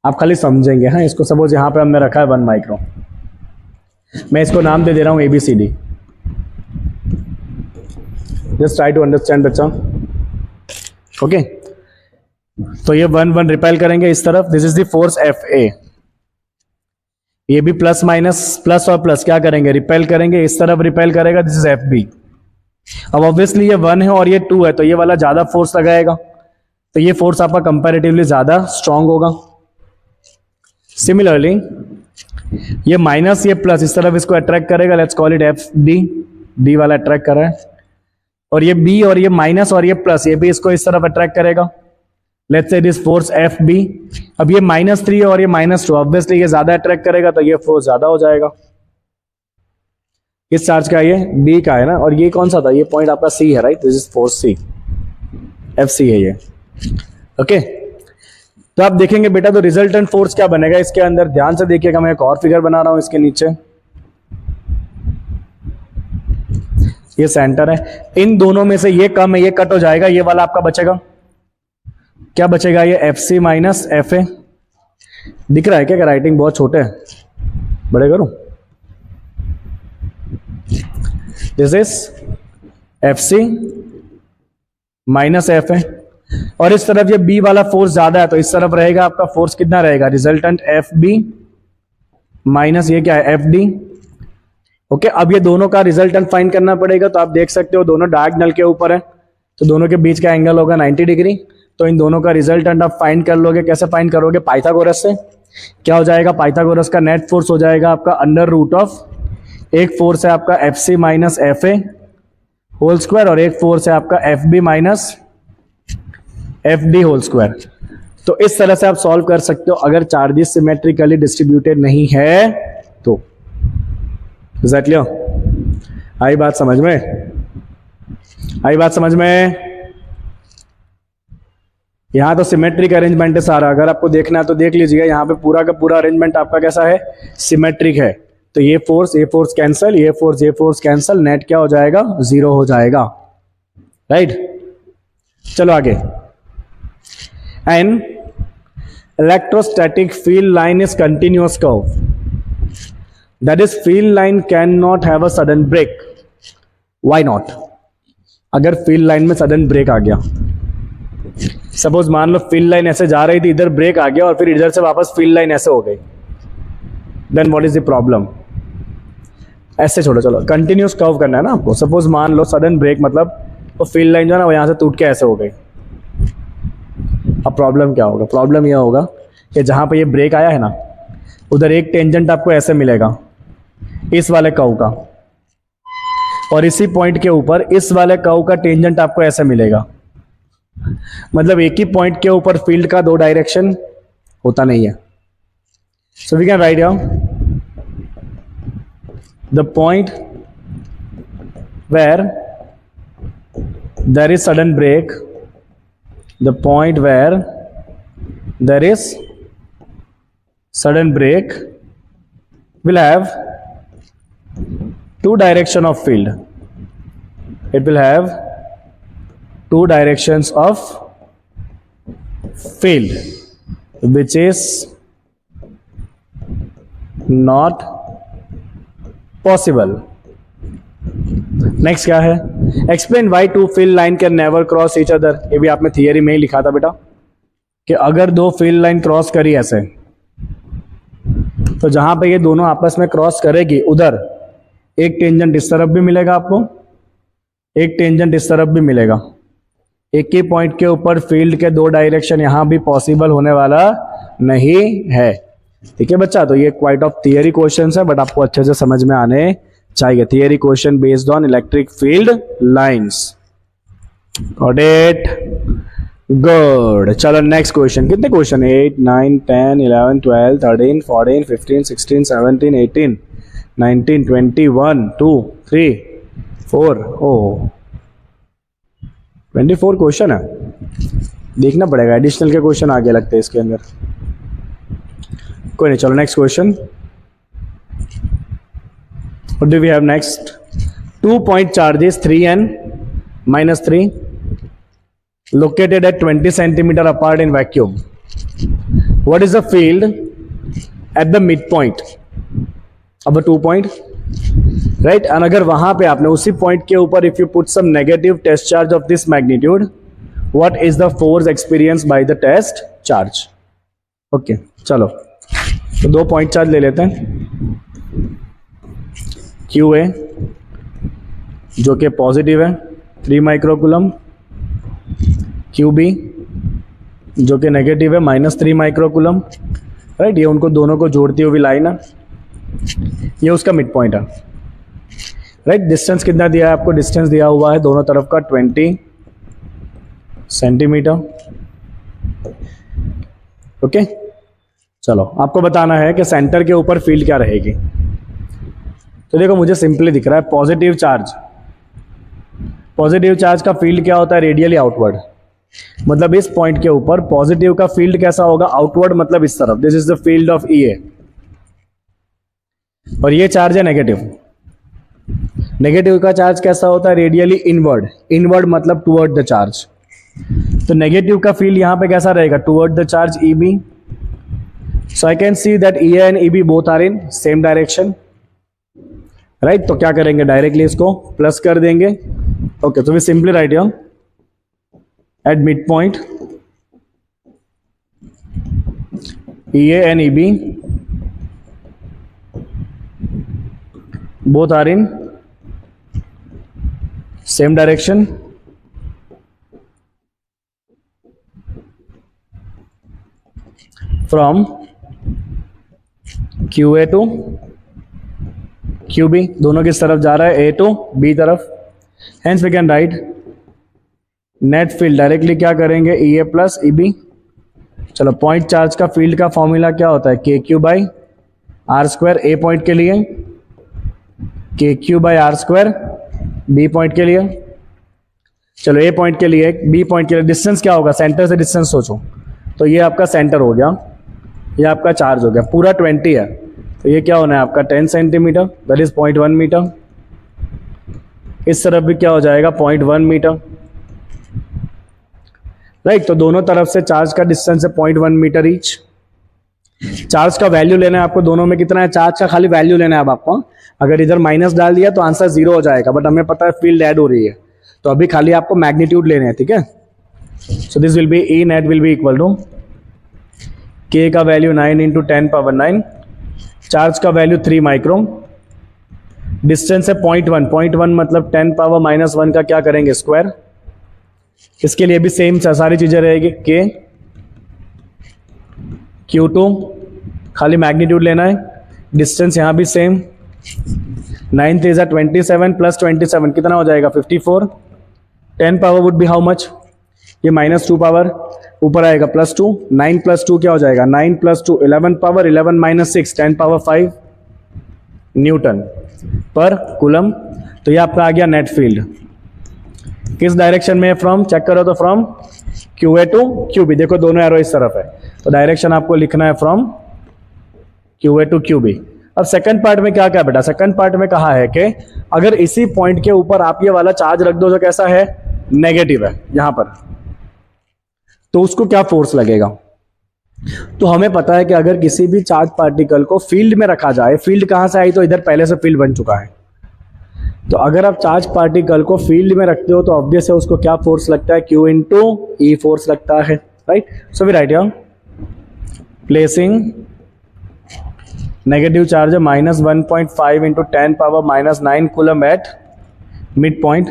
आप खाली समझेंगे। हाँ, इसको सपोज यहाँ पे हमने रखा है 1 माइक्रो, मैं इसको नाम दे दे रहा हूँ ABCD, just try to understand बच्चा। ओके, तो ये 1 1 रिपेल करेंगे इस तरफ, this is the force FA, ये भी प्लस माइनस प्लस और प्लस क्या करेंगे, रिपेल करेंगे, इस तरफ रिपेल करेगा, दिस इज FB। अब ऑब्वियसली ये 1 है और ये 2 है, तो ये वाला ज्यादा फोर्स लगाएगा, तो ये फोर्स आपका कंपैरेटिवली ज्यादा स्ट्रांग होगा। सिमिलरली ये माइनस ये प्लस इस तरफ इसको अट्रैक्ट करेगा, let's call it FD, D वाला अट्रैक्ट कर रहा है, और ये B और ये माइनस और ये प्लस ये भी इसको इस तरफ अट्रैक्ट करेगा, let's say this force FB। अब ये -3 और ये -2, ऑब्वियसली ये ज्यादा अट्रैक्ट करेगा, तो ये फोर्स ज्यादा हो जाएगा। इस चार्ज का ये B का है ना, और ये कौन सा था, ये पॉइंट आपका C है, right, this is force C, FC है ये। ओके, तो आप देखेंगे बेटा तो रिजल्टेंट फोर्स क्या बनेगा इसके अंदर, ध्यान से देखिएगा, मैं एक और फिगर बना रहा हूं इसके नीचे, ये सेंटर है, इन दोनों में से ये कम है, ये कट हो जाएगा, ये वाला आपका बचेगा, क्या बचेगा, ये FC माइनस FA। दिख रहा है क्या, राइटिंग बहुत छोटे है, बड़े करूं, this is FC minus FA, और इस तरफ ये B वाला फोर्स ज्यादा है, तो इस तरफ रहेगा आपका फोर्स कितना रहेगा, रिजल्टेंट FB माइनस ये क्या है FD। ओके, अब ये दोनों का रिजल्टेंट फाइंड करना पड़ेगा, तो आप देख सकते हो दोनों डायगोनल के ऊपर है, तो दोनों के बीच का एंगल होगा 90 डिग्री, तो इन दोनों का रिजल्टेंट आप फाइंड कर लोगे, कैसे फाइंड करोगे, पाइथागोरस से। क्या हो जाएगा, पाइथागोरस का नेट फोर्स हो जाएगा आपका √, एक फोर्स है आपका FC minus FA whole square और एक फोर्स है आपका FB minus FD whole square. तो इस तरह से आप सॉल्व कर सकते हो अगर चार्जेस सिमेट्रिकली डिस्ट्रीब्यूटेड नहीं है तो। इज दैट क्लियर, आई बात समझ में, आई बात समझ में। यहां तो सिमेट्रिक अरेंजमेंट है सारा, अगर आपको देखना है तो देख लीजिएगा, यहाँ पे पूरा का पूरा अरेंजमेंट आपका कैसा है, सिमेट्रिक है। तो ये फोर्स कैंसल, ये फोर्स कैंसल, नेट क्या हो जाएगा, 0 हो जाएगा, राइट। चलो आगे, an electrostatic field line is continuous curve, that is field line can not have a sudden break. Why not, अगर फील्ड लाइन में सडन ब्रेक आ गया, सपोज मान लो फील्ड लाइन ऐसे जा रही थी, इधर ब्रेक आ गया और फिर इधर से वापस फील्ड लाइन ऐसे हो गई, then what is the problem. ऐसे छोड़ो, चलो कंटिन्यूअस कर्व करना है ना आपको। सपोज मान लो सडन ब्रेक मतलब वो फील्ड लाइन जो है ना वो यहाँ से टूट के ऐसे हो गई। अब प्रॉब्लम क्या होगा, प्रॉब्लम यह होगा कि जहाँ पे ये ब्रेक आया है ना उधर एक टेंजेंट आपको ऐसे मिलेगा इस वाले कर्व का, और इसी पॉइंट के ऊपर इस वाले कर्व का टेंजेंट आपको ऐसा मिलेगा। मतलब एक ही पॉइंट के ऊपर फील्ड का दो डायरेक्शन होता नहीं है। So we can write down the point where there is sudden break, the point where there is sudden break will have two direction of field. It will have two directions of field, which is not possible. Next क्या है? Explain why two field line can never cross each other. ये भी आपने theory में ही लिखा था बेटा कि अगर दो फील्ड लाइन क्रॉस करी ऐसे, तो जहां पे ये दोनों आपस में क्रॉस करेगी उधर एक टेंजेंट इस तरफ भी मिलेगा आपको, एक टेंजेंट इस तरफ भी मिलेगा। एक ही पॉइंट के ऊपर फील्ड के दो डायरेक्शन यहां भी पॉसिबल होने वाला नहीं है। ठीक है बच्चा, तो ये क्वाइट ऑफ थियरी क्वेश्चन है, बट आपको अच्छे से समझ में आने चाहिए। Theory question based on electric field lines. Got it? Good. चलो नेक्स्ट क्वेश्चन। कितने क्वेश्चन? 8, 9, 10, 11, 12, 13, 14, 15, 16, 17, 18, 19, 20, 1, 2, 3, 4, ओह 24 क्वेश्चन है। देखना पड़ेगा, एडिशनल के क्वेश्चन आगे लगते हैं इसके अंदर। कोई नहीं, चलो next question. What do we have next? 2 point charges 3n minus 3 located at 20 centimeter apart in vacuum. What is the field at the midpoint of the 2 point? Right? And अगर वहां पे आपने उसी पॉइंट के ऊपर if you put some negative test charge of this magnitude, what is the force experienced by the test charge? Okay, चलो तो दो पॉइंट चार्ज ले लेते हैं। क्यू ए जो कि पॉजिटिव है 3 माइक्रोकुलम, क्यू बी जो कि नेगेटिव है -3 माइक्रोकुलम। राइट, ये उनको दोनों को जोड़ती हुई लाइन है, ये उसका मिड पॉइंट है। राइट, डिस्टेंस कितना दिया है आपको? डिस्टेंस दिया हुआ है दोनों तरफ का 20 सेंटीमीटर। ओके, चलो आपको बताना है कि सेंटर के ऊपर फील्ड क्या रहेगी। तो देखो मुझे सिंपली दिख रहा है पॉजिटिव चार्ज। पॉजिटिव चार्ज का फील्ड क्या होता है? Radially outward. मतलब इस पॉइंट के ऊपर पॉजिटिव का फील्ड कैसा होगा? आउटवर्ड, मतलब इस तरफ। This is the field of E A. और ये चार्ज है नेगेटिव। नेगेटिव का चार्ज कैसा होता है? Radially inward. इनवर्ड मतलब टुवर्ड द चार्ज। तो नेगेटिव का फील्ड यहां पे कैसा रहेगा? Toward the charge E B. So I can see that E A and E B both are in same direction. Right, तो क्या करेंगे? डायरेक्टली इसको प्लस कर देंगे। ओके, तो we simply write here at mid point E A and E B both are in same direction. From QA to QB, दोनों किस तरफ जा रहा है? A to B तरफ। Hence we can write net field directly क्या करेंगे? EA plus EB। चलो पॉइंट चार्ज का फील्ड का फॉर्मूला क्या होता है? KQ by R square A point के लिए, KQ by R square B point के लिए। चलो ए पॉइंट के लिए, बी पॉइंट के लिए डिस्टेंस क्या होगा? सेंटर से डिस्टेंस सोचो, तो ये आपका सेंटर हो गया, ये आपका चार्ज हो गया। पूरा 20 है, तो ये क्या होना है आपका? 10 सेंटीमीटर, दैट इज 0.1 मीटर। इस तरफ भी क्या हो जाएगा? 0.1 मीटर। राइट, तो दोनों तरफ से चार्ज का डिस्टेंस है 0.1 मीटर ईच। चार्ज का वैल्यू लेना है आपको, दोनों में कितना है? चार्ज का खाली वैल्यू लेना है अब आपको। अगर इधर माइनस डाल दिया तो आंसर 0 हो जाएगा, बट हमें पता है फील्ड ऐड हो रही है, तो अभी खाली आपको मैग्नीट्यूड लेने हैं। ठीक है, so this will be E net will be equal to K का वैल्यू 9 इंटू 10 पावर 9, चार्ज का वैल्यू 3 माइक्रो, डिस्टेंस है 0.1। 0.1 मतलब 10 पावर -1 का क्या करेंगे? स्क्वायर। इसके लिए भी सेम सारी चीजें रहेगी। के Q2 खाली मैग्नीट्यूड लेना है, डिस्टेंस यहां भी सेम, 9 3 जा 27 प्लस 27 कितना हो जाएगा 54। 10 power would be how much, ये -2 पावर ऊपर आएगा +2, 9 + 2 क्या हो जाएगा 9 + 2 11 power 11 - 6 10 power 5 Newton per coulomb. तो ये आपका आ गया नेट फील्ड किस डायरेक्शन में है, फ्रॉम चेक करो तो फ्रॉम QA टू QB, देखो दोनों एरो इस तरफ है तो डायरेक्शन आपको लिखना है फ्रॉम QA टू QB। अब सेकंड पार्ट में क्या क्या बेटा, सेकंड पार्ट में कहा है कि अगर इसी पॉइंट के ऊपर आप ये वाला चार्ज रख दो जो कैसा है नेगेटिव है यहां पर, तो उसको क्या फोर्स लगेगा। तो हमें पता है कि अगर किसी भी चार्ज पार्टिकल को फील्ड में रखा जाए, फील्ड कहां से आई, तो इधर पहले से फील्ड बन चुका है, तो अगर आप चार्ज पार्टिकल को फील्ड में रखते हो तो ऑब्वियस है उसको क्या फोर्स लगता है Q × E फोर्स लगता है, right. So we write here placing negative charge -1.5 × 10 power -9 coulomb at mid point.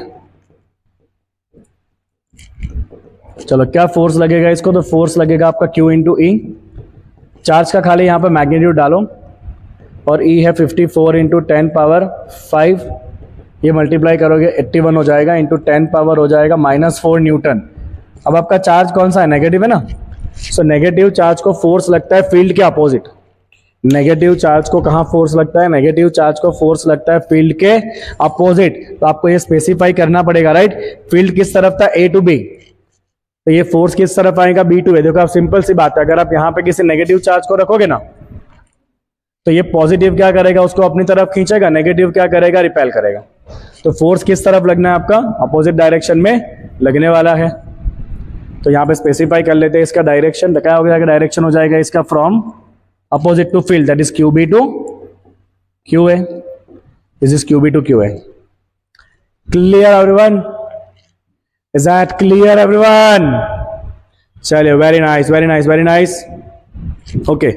चलो क्या फोर्स लगेगा इसको, तो फोर्स लगेगा आपका Q × E, चार्ज का खाली यहां पर मैग्नीट्यूड डालो और E है 54 × 10 पावर 5, ये मल्टीप्लाई करोगे 81 हो जाएगा, इंटू 10 पावर हो जाएगा -4 न्यूटन। अब आपका चार्ज कौन सा है, नेगेटिव है ना, सो नेगेटिव चार्ज को फोर्स लगता है फील्ड के अपोजिट। नेगेटिव चार्ज को कहां फोर्स लगता है, नेगेटिव चार्ज को फोर्स लगता है फील्ड के अपोजिट। तो आपको ये स्पेसिफाई करना पड़ेगा, राइट। फील्ड किस तरफ था, A to B, तो ये फोर्स किस तरफ आएगा, B to A। देखो आप सिंपल सी बात है, अगर आप यहां पे किसी नेगेटिव चार्ज को रखोगे ना तो ये पॉजिटिव क्या करेगा, उसको अपनी तरफ खींचेगा, नेगेटिव क्या करेगा, रिपेल करेगा। तो फोर्स किस तरफ लगना है आपका, अपोजिट डायरेक्शन में लगने वाला है। तो यहाँ पे स्पेसिफाई कर लेते हैं इसका डायरेक्शन, क्या हो जाएगा, डायरेक्शन हो जाएगा इसका from opposite to field, that is QB to QA, this is QB to QA। Clear everyone, is that clear everyone. चलिए very nice very nice very nice. Okay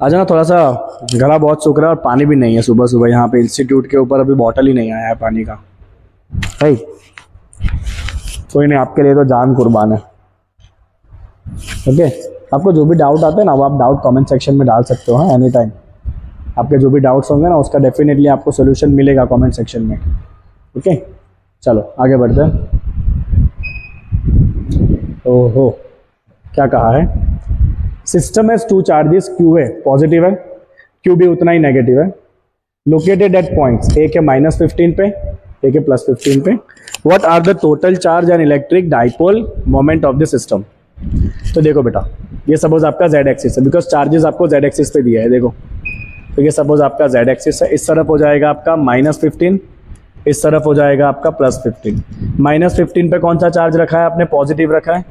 आज ना थोड़ा सा गला बहुत सूख रहा है और पानी भी नहीं है सुबह सुबह यहाँ पे इंस्टीट्यूट के ऊपर, अभी बॉटल ही नहीं आया है पानी का, भाई कोई नहीं, आपके लिए तो जान कुर्बान है। ओके आपको जो भी डाउट आते हैं ना वो आप डाउट कमेंट सेक्शन में डाल सकते हो, हाँ एनी टाइम। आपके जो भी डाउट्स होंगे ना उसका डेफिनेटली आपको सोल्यूशन मिलेगा कमेंट सेक्शन में। ओके चलो आगे बढ़ते हैं। ओहो क्या कहा है, system has two charges, QA positive है, QB उतना ही नेगेटिव है, लोकेटेड एट पॉइंट्स, एक है -15 पे, एक है +15 पे। What are the total charge and electric dipole moment of the system. तो देखो बेटा ये सपोज आपका Z एक्सिस है, बिकॉज चार्जेस आपको Z एक्सिस पे दिया है, देखो तो ये सपोज आपका Z एक्सिस है, इस तरफ हो जाएगा आपका -15, इस तरफ हो जाएगा आपका +15। -15 पे कौन सा चार्ज रखा है आपने, पॉजिटिव रखा है,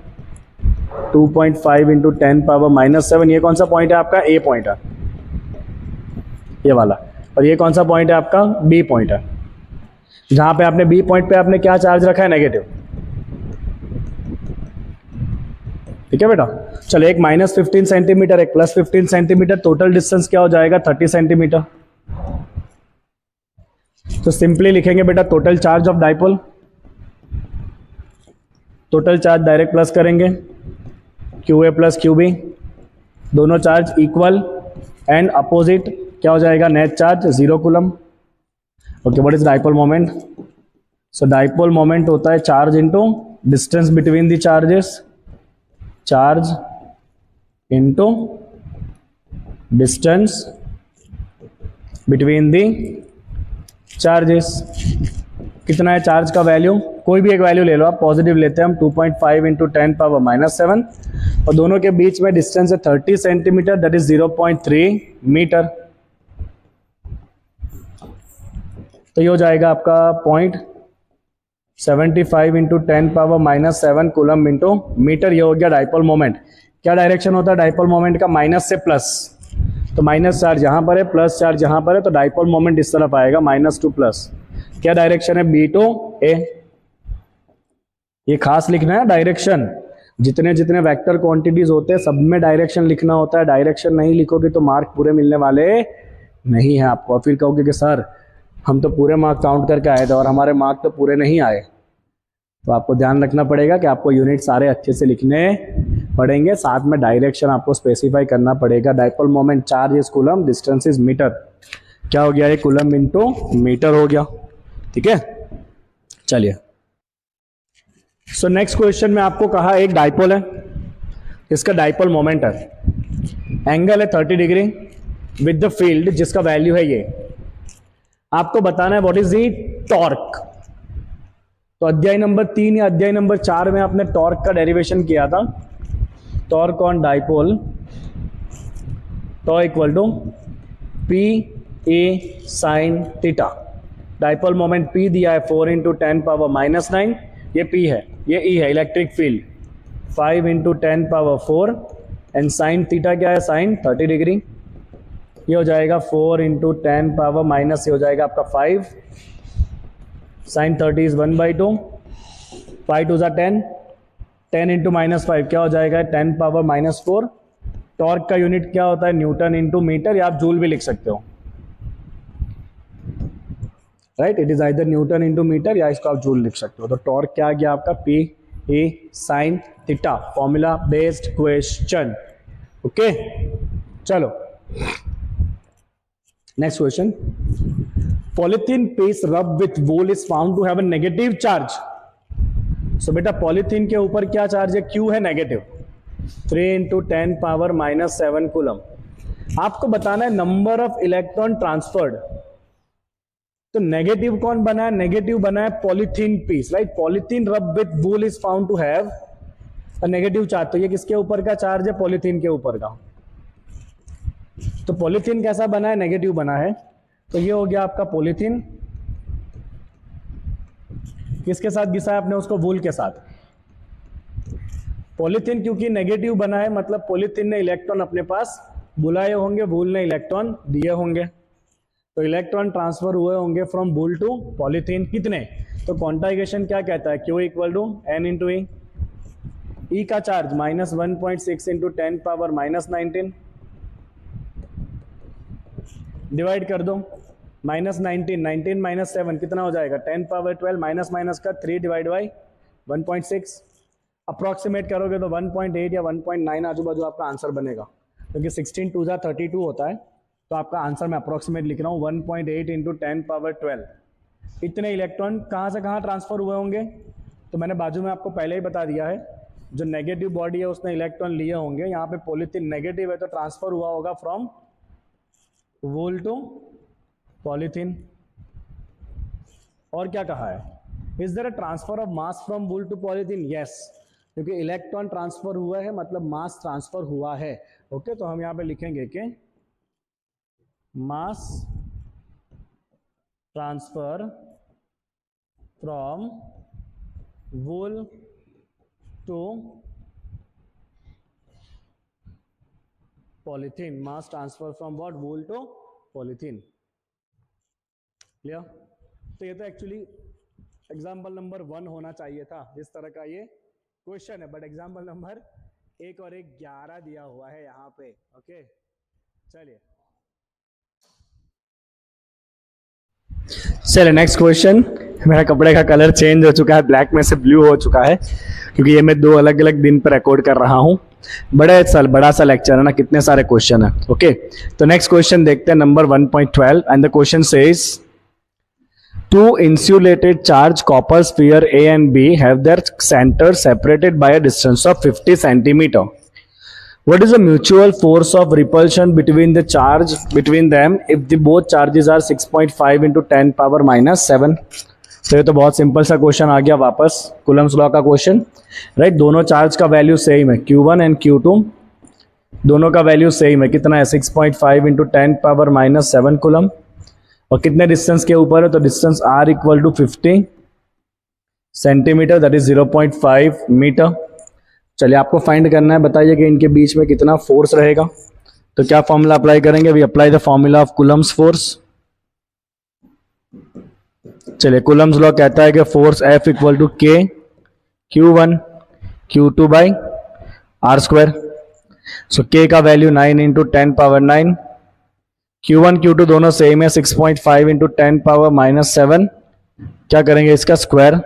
2.5 × 10 पावर -7, ये कौन सा पॉइंट है आपका, A पॉइंट है ये वाला, और ये कौन सा पॉइंट है आपका, B पॉइंट है। जहां पे आपने B पॉइंट पे आपने क्या चार्ज रखा है, नेगेटिव, ठीक है बेटा। चलो एक -15 सेंटीमीटर, एक +15 सेंटीमीटर, टोटल डिस्टेंस क्या हो जाएगा 30 सेंटीमीटर। तो सिंपली लिखेंगे बेटा total charge of dipole, total charge direct plus करेंगे, QA + QB, दोनों चार्ज इक्वल एंड अपोजिट, क्या हो जाएगा, net charge 0 coulomb. Okay what is dipole moment, so dipole moment होता है charge into distance between the charges, charge into distance between the charges. कितना है charge का वैल्यू, कोई भी एक वैल्यू ले लो आप, पॉजिटिव लेते हैं हम 2.5 × 10 पावर -7, और दोनों के बीच में डिस्टेंस है 30 सेंटीमीटर, दैट इज 0.3 मीटर। तो ये हो जाएगा आपका 0.75 × 10 पावर -7 कूलम इंटू मीटर। ये हो गया डाइपोल मोमेंट। क्या डायरेक्शन होता है डाइपोल मोमेंट का, माइनस से प्लस, तो माइनस चार्ज यहाँ पर है, प्लस चार्ज यहाँ पर है, तो डाइपोल मोमेंट इस तरफ आएगा -2 प्लस। क्या डायरेक्शन है, B to A। ये खास लिखना है डायरेक्शन, जितने जितने वेक्टर क्वांटिटीज होते हैं सब में डायरेक्शन लिखना होता है। डायरेक्शन नहीं लिखोगे तो मार्क पूरे मिलने वाले नहीं है आपको, फिर कहोगे कि सर हम तो पूरे मार्क काउंट करके आए थे और हमारे मार्क तो पूरे नहीं आए। तो आपको ध्यान रखना पड़ेगा कि आपको यूनिट सारे अच्छे से लिखने पड़ेंगे, साथ में डायरेक्शन आपको स्पेसिफाई करना पड़ेगा। Dipole moment charge is coulomb, distance is metre. क्या हो गया, ये कूलम इंटू मीटर हो गया। ठीक है, चलिए। सो नेक्स्ट क्वेश्चन में आपको कहा एक डाइपोल है, इसका डाइपोल मोमेंट है, एंगल है 30 डिग्री विद द फील्ड जिसका वैल्यू है ये। आपको बताना है व्हाट इज दी टॉर्क। तो अध्याय नंबर 3 या अध्याय नंबर 4 में आपने टॉर्क का डेरिवेशन किया था। Torque on dipole, tau equal to P E sine theta. Dipole moment P दिया है 4 इंटू 10⁻⁹, ये P है, ये E है electric field, 5 into 10⁴, and sine theta क्या है, साइन 30 डिग्री। ये हो जाएगा 4 इंटू 10⁻⁻, ये हो जाएगा आपका 5, साइन 30 इज 1/2, 5 2 10, 10 इंटू -5 क्या हो जाएगा, 10⁻⁻4। टॉर्क का यूनिट क्या होता है, न्यूटन इंटू मीटर, या आप जूल भी लिख सकते हो, right. It is either newton into metre या इसको आप जूल लिख सकते हो। तो टॉर्क क्या आ गया आपका, P A sine theta, formula based question. Okay, चलो next question. Polythene piece rub with wool is found to have a negative charge. So बेटा पॉलिथीन के ऊपर क्या चार्ज है, Q है नेगेटिव, 3 इंटू 10⁻⁷ कूलम। आपको बताना है नंबर ऑफ इलेक्ट्रॉन ट्रांसफर्ड। तो नेगेटिव कौन बना है, नेगेटिव बना है polythene piece, right. Polythene rub with wool is found to have a negative charge. तो ये किसके ऊपर का चार्ज है, पॉलिथीन के ऊपर का। तो पॉलिथीन कैसा बना है, नेगेटिव बना है। तो ये हो गया आपका पॉलिथीन, किसके साथ घिसा है आपने उसको, वूल के साथ। पॉलिथीन क्योंकि नेगेटिव बना है, मतलब पॉलिथीन ने इलेक्ट्रॉन अपने पास बुलाए होंगे, वूल ने इलेक्ट्रॉन दिए होंगे। तो इलेक्ट्रॉन ट्रांसफर हुए होंगे फ्रॉम वूल टू पॉलिथीन, कितने। तो क्वांटाइजेशन क्या कहता है, Q equal to N into E. E का चार्ज -1.6 इंटू 10⁻⁻19, डिवाइड कर दो, -19, 19 - 7 कितना हो जाएगा, 10⁻12, माइनस माइनस का 3 डिवाइड बाई 1.6। अप्रॉक्सीमेट करोगे तो 1.8 या 1.9 आजू बाजू आपका आंसर बनेगा, क्योंकि 16 2 32 होता है। तो आपका आंसर मैं अप्रॉक्सीमेट लिख रहा हूँ 1.8 इंटू 10⁻12। इतने इलेक्ट्रॉन कहाँ से कहाँ ट्रांसफर हुए होंगे, तो मैंने बाजू में आपको पहले ही बता दिया है। जो नेगेटिव बॉडी है उसने इलेक्ट्रॉन लिए होंगे, यहाँ पे पॉलिथीन नेगेटिव है तो ट्रांसफर हुआ होगा फ्रॉम वूल टू पॉलिथीन। और क्या कहा है, is there a transfer of mass from wool to polythene, yes, क्योंकि इलेक्ट्रॉन ट्रांसफर हुआ है मतलब मास ट्रांसफर हुआ है। ओके, तो हम यहाँ पे लिखेंगे कि mass transfer from wool to polythene, mass transfer from what, wool to polythene. Clear. तो ये तो एक्चुअली एग्जाम्पल नंबर 1 होना चाहिए था, जिस तरह का ये क्वेश्चन है, बट एग्जाम्पल नंबर 1 और 11 दिया हुआ है यहाँ पे। ओके, चलिए नेक्स्ट क्वेश्चन। मेरा कपड़े का कलर चेंज हो चुका है, ब्लैक में से ब्लू हो चुका है, क्योंकि ये मैं 2 अलग अलग दिन पर रिकॉर्ड कर रहा हूँ। बड़ा सा लेक्चर है ना, कितने सारे क्वेश्चन है। ओके, तो नेक्स्ट क्वेश्चन देखते हैं, number 1.12, and the question says two insulated charge copper sphere A and B have their centers separated by a distance of 50 centimeter. What is the mutual force of repulsion between the charge between them if the both charges are 6.5 into 10⁻⁷? तो ये तो बहुत simple सा question आ गया वापस, Coulomb's law का question, right. दोनों charge का वैल्यू सेम है, Q1 एंड Q2, दोनों का वैल्यू सेम है, कितना है, 6.5 into 10⁻⁷ कूलम। और कितने डिस्टेंस के ऊपर है, तो distance R equal to 50 centimetre, that is 0.5 metre. चलिए आपको फाइंड करना है, बताइए कि इनके बीच में कितना फोर्स रहेगा। तो क्या फॉर्मूला अप्लाई करेंगे, we apply the formula of Coulomb's force. चलिए, कूलम्स लॉ कहता है कि force F equal to K Q1 Q2 by R²। So K का वैल्यू 9 इंटू 10⁻⁹, Q1 Q2 दोनों सेम है, 6.5 इंटू 10⁻⁷, क्या करेंगे इसका स्क्वायर,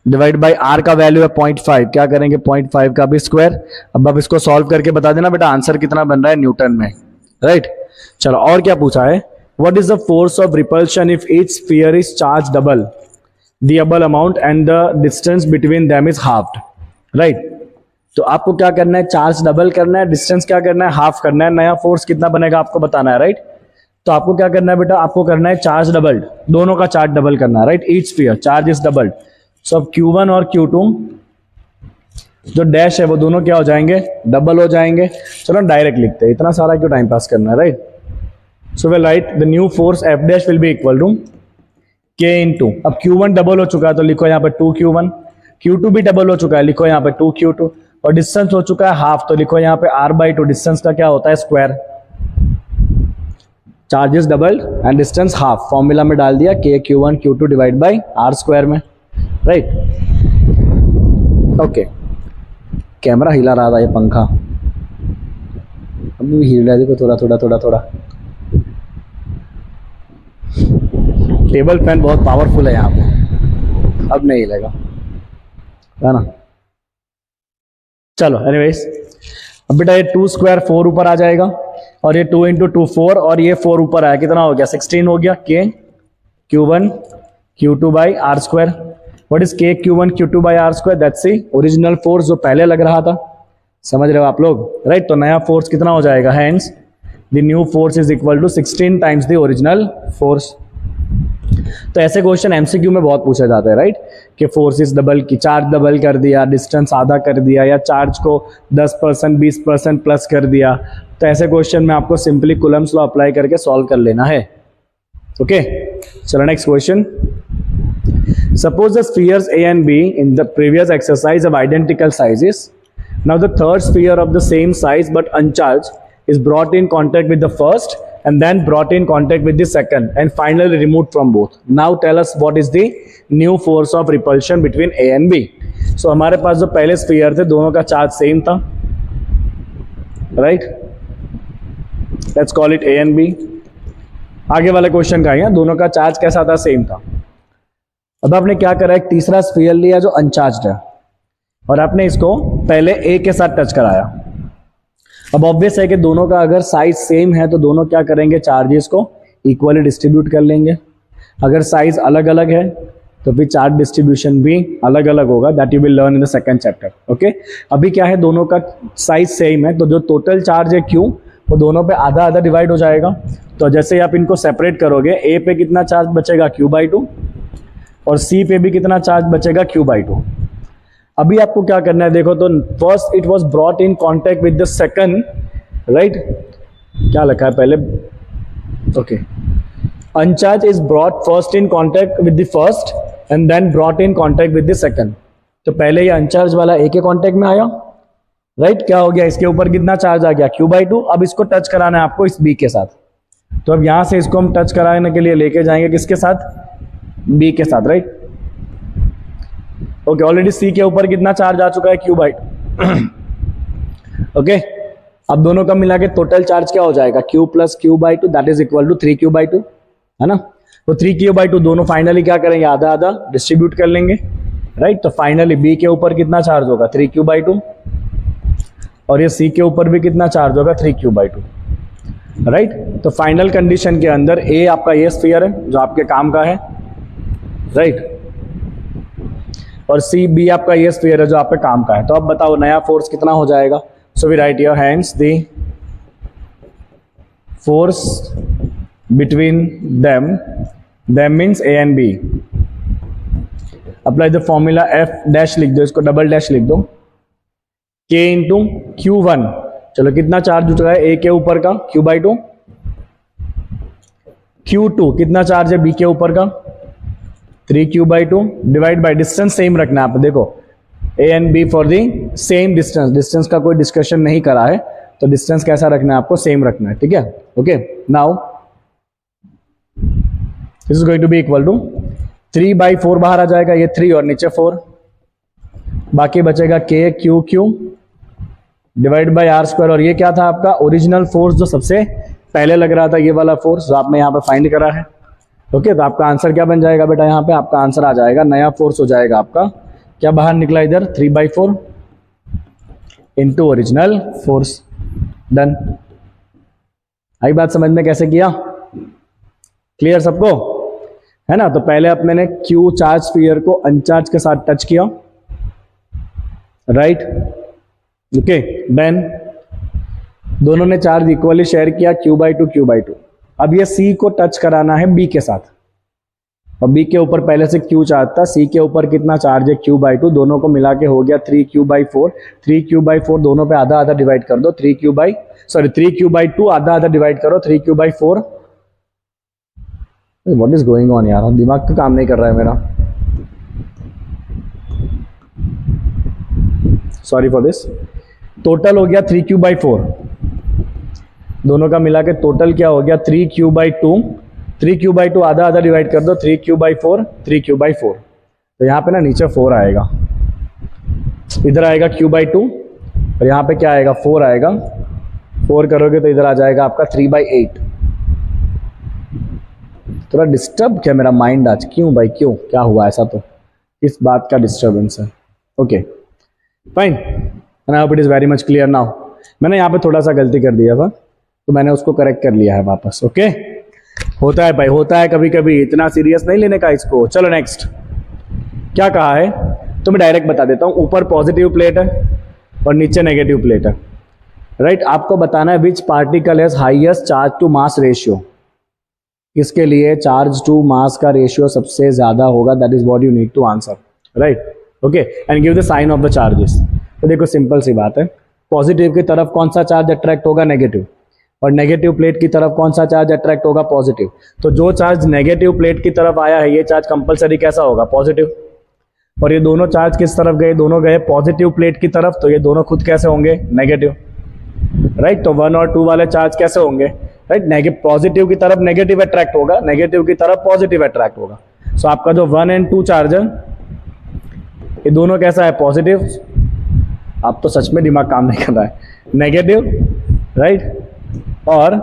डिवाइड बाई R का वैल्यू है 0.5, क्या करेंगे 0.5 का भी स्क्वायर। अब इसको सॉल्व करके बता देना बेटा आंसर कितना बन रहा है न्यूटन में, राइट। चलो और क्या पूछा है, what is the force of repulsion if each sphere is charged double the above amount and the distance between them is halved, right? तो आपको क्या करना है, चार्ज डबल करना है, डिस्टेंस क्या करना है, हाफ करना है, नया फोर्स कितना बनेगा आपको बताना है, राइट? तो आपको क्या करना है बेटा, आपको करना है चार्ज डबल्ड, दोनों का चार्ज डबल करना है, right? Each sphere charge is doubled, so अब Q1 और Q2 जो डैश है वो दोनों क्या हो जाएंगे, डबल हो जाएंगे। चलो डायरेक्ट लिखते हैं, इतना सारा क्यों टाइम पास करना है, right? So well right, the new force F dash will be equal to K into, अब Q1 डबल हो चुका है तो लिखो यहाँ पे 2Q1, Q2 भी डबल हो चुका है, लिखो यहाँ पे 2Q2, और डिस्टेंस हो चुका है हाफ तो लिखो यहाँ पे R/2, डिस्टेंस का क्या होता है, square. Charges double and distance half, formula में डाल दिया K Q1 Q2 divide by R square में, राइट? ओके, कैमरा हिला रहा था ये पंखा, अभी भी हिल रहा है, देखो थोड़ा थोड़ा थोड़ा थोड़ा। टेबल फैन बहुत पावरफुल है यहाँ पे, अब नहीं हिलेगा, है ना? चलो एनीवेज, अब बेटा ये 2 स्क्वायर 4 ऊपर आ जाएगा, और ये 2 इंटू 2 4, और ये 4 ऊपर आया, कितना हो गया, 16 हो गया। K Q1 Q2 by R square, what is K Q1 Q2 by R square, that's the original force जो पहले लग रहा था, समझ रहे हो आप लोग, राइट? तो नया फोर्स कितना हो जाएगा, hence the new force is equal to 16 times the original force. तो ऐसे क्वेश्चन एमसीक्यू में बहुत पूछे जाते हैं, राइट? कि फोर्सेस डबल की, चार्ज डबल कर दिया, डिस्टेंस आधा कर दिया, या चार्ज को 10% 20% प्लस कर दिया। तो ऐसे क्वेश्चन में आपको सिंपली कूलम्स लॉ अप्लाई करके सॉल्व कर लेना है। ओके, चलो next question. Suppose the spheres A and B in the previous exercise have identical sizes. Now the third sphere of the same size but uncharged is brought in contact with the first and then brought in contact with the second and finally removed from both. Now tell us what is the new force of repulsion between A and B. So हमारे पास जो पहले sphere थे दोनों का charge same था, right? Let's call it A and B। आगे वाले question का है, दोनों का चार्ज कैसा था, सेम था। अब आपने क्या करा, एक तीसरा स्फीयर लिया जो अनचार्ज्ड है, और आपने इसको पहले A के साथ टच कराया। अब ऑब्वियस है कि दोनों का अगर साइज सेम है तो दोनों क्या करेंगे, चार्जेस को इक्वली डिस्ट्रीब्यूट कर लेंगे। अगर साइज अलग अलग है तो फिर चार्ज डिस्ट्रीब्यूशन भी अलग अलग होगा, that you will learn in the second chapter. Okay, अभी क्या है, दोनों का साइज सेम है तो जो टोटल चार्ज है Q वो दोनों पे आधा आधा डिवाइड हो जाएगा। तो जैसे आप इनको सेपरेट करोगे, A पे कितना चार्ज बचेगा, Q/2, और C पे भी कितना चार्ज बचेगा, Q/2। अभी आपको क्या करना है, देखो तो first it was brought in contact with the second, right? क्या लिखा है पहले, okay, uncharge is brought first in contact with the first and then brought in contact with the second. तो पहले ये अनचार्ज वाला A के कांटेक्ट में आया, राइट? क्या हो गया, इसके ऊपर कितना चार्ज आ गया, Q/2। अब इसको टच कराना है आपको इस B के साथ, तो अब यहां से इसको हम टच कराने के लिए लेके जाएंगे किसके साथ, B के साथ, राइट? ओके, ऑलरेडी C के ऊपर कितना चार्ज आ चुका है, Q/2। ओके, अब दोनों का मिला के टोटल चार्ज क्या हो जाएगा, Q plus Q/2, that is equal to 3Q/2, है ना? तो 3Q/2 दोनों फाइनली क्या करेंगे, आधा आधा डिस्ट्रीब्यूट कर लेंगे, राइट? तो फाइनली B के ऊपर कितना चार्ज होगा, 3Q/2, और ये C के ऊपर भी कितना चार्ज होगा, 3Q/2, राइट? तो फाइनल कंडीशन के अंदर A आपका ये स्फीयर है जो आपके काम का है, राइट? और C आपका ये स्फीयर है जो आप पे काम का है। तो अब बताओ नया फोर्स कितना हो जाएगा। So we write here, hence the force between them means A and B। Apply the formula F dash लिख दो, इसको डबल डैश लिख दो, K इंटू Q1। चलो कितना चार्ज हो चुका है A के ऊपर का, Q/2। Q2 कितना चार्ज है B के ऊपर का, 3Q/2 divide by distance same रखना है आप, देखो A and B for the same distance, distance का कोई डिस्कशन नहीं करा है तो डिस्टेंस कैसा रखना है आपको, सेम रखना है, ठीक है? Okay, now this is going to be equal to 3/4 बाहर आ जाएगा, ये 3 और नीचे 4, बाकी बचेगा K Q divide by R square. और ये क्या था आपका ओरिजिनल फोर्स जो सबसे पहले लग रहा था, ये वाला फोर्स जो आपने यहाँ पे फाइंड करा है। ओके, तो आपका आंसर क्या बन जाएगा बेटा, यहाँ पे आपका आंसर आ जाएगा, नया फोर्स हो जाएगा आपका, क्या बाहर निकला इधर, 3/4 इंटू ओरिजिनल फोर्स। डन, आई बात समझ में कैसे किया, क्लियर सबको, है ना। तो पहले अब मैंने Q चार्ज स्फीयर को अनचार्ज के साथ टच किया, राइट, ओके। देन दोनों ने चार्ज इक्वली शेयर किया, Q/2 Q/2। अब ये C को टच कराना है B के साथ, और B के ऊपर पहले से Q चार्ज था, C के ऊपर कितना चार्ज है Q/2, दोनों को मिला के हो गया 3Q/4। 3Q/4 दोनों पे आधा आधा डिवाइड कर दो, 3Q/2 आधा आधा डिवाइड करो 3Q/4। What is going on यार, दिमाग का काम नहीं कर रहा है मेरा, सॉरी फॉर दिस। टोटल हो गया 3Q/4, दोनों का मिला के टोटल क्या हो गया 3Q/2। 3Q/2 आधा आधा डिवाइड कर दो, 3Q/4 3Q/4। तो यहाँ पे ना नीचे 4 आएगा, इधर आएगा Q/2 और यहाँ पे क्या आएगा 4 आएगा। 4 करोगे तो इधर आ जाएगा आपका 3/8। थोड़ा डिस्टर्ब क्या मेरा माइंड आज, क्यों भाई क्यों, क्या हुआ ऐसा, तो इस बात का डिस्टर्बेंस है। Okay fine, and I hope it is very much clear now. मैंने यहाँ पे थोड़ा सा गलती कर दिया था, तो मैंने उसको करेक्ट कर लिया है वापस। ओके होता है भाई, होता है कभी कभी, इतना सीरियस नहीं लेने का इसको। चलो नेक्स्ट क्या कहा है, तो मैं डायरेक्ट बता देता हूँ। ऊपर पॉजिटिव प्लेट है और नीचे नेगेटिव प्लेट है, राइट। आपको बताना है which particle has highest charge to mass ratio, इसके लिए चार्ज टू मास का रेशियो सबसे ज्यादा होगा, that is what you need to answer, right. Okay and give the sign of the charges. तो देखो सिंपल सी बात है, पॉजिटिव की तरफ कौन सा चार्ज अट्रैक्ट होगा, नेगेटिव, और नेगेटिव प्लेट की तरफ कौन सा चार्ज अट्रैक्ट होगा, पॉजिटिव। तो जो चार्ज नेगेटिव प्लेट की तरफ आया है ये चार्ज कंपलसरी कैसा होगा, पॉजिटिव। और ये दोनों चार्ज किस तरफ गए, दोनों गए पॉजिटिव प्लेट की तरफ, तो ये दोनों खुद कैसे होंगे, नेगेटिव, राइट। तो 1 और 2 वाले चार्ज कैसे होंगे, राइट, पॉजिटिव की तरफ नेगेटिव अट्रैक्ट होगा, नेगेटिव की तरफ पॉजिटिव अट्रैक्ट होगा। सो आपका जो 1 और 2 चार्ज है ये दोनों कैसा है, पॉजिटिव। आप तो सच में दिमाग काम नहीं कर रहा है, नेगेटिव, राइट। और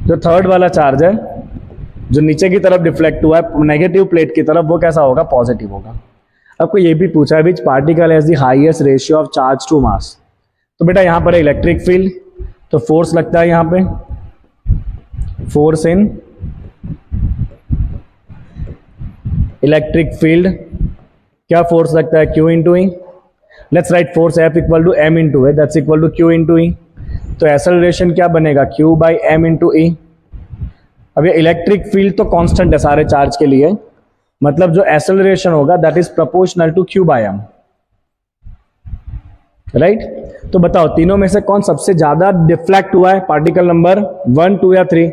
जो थर्ड वाला चार्ज है जो नीचे की तरफ डिफ्लेक्ट हुआ है नेगेटिव प्लेट की तरफ, वो कैसा होगा, पॉजिटिव होगा। आपको ये भी पूछा है which particle has the highest ratio of charge to mass. तो बेटा यहाँ पर इलेक्ट्रिक फील्ड, तो फोर्स लगता है यहाँ पे, फोर्स इन इलेक्ट्रिक फील्ड, क्या फोर्स लगता है, Q into E. Let's write force F equal to M into A, that's equal to Q into E. तो एक्सेलरेशन क्या बनेगा, Q/m इंटू ई। अब ये इलेक्ट्रिक फील्ड तो कांस्टेंट है सारे चार्ज के लिए, मतलब जो एक्सेलरेशन होगा that is proportional to Q/m, right. तो बताओ तीनों में से कौन सबसे ज्यादा डिफ्लेक्ट हुआ है, पार्टिकल नंबर 1, 2 या 3,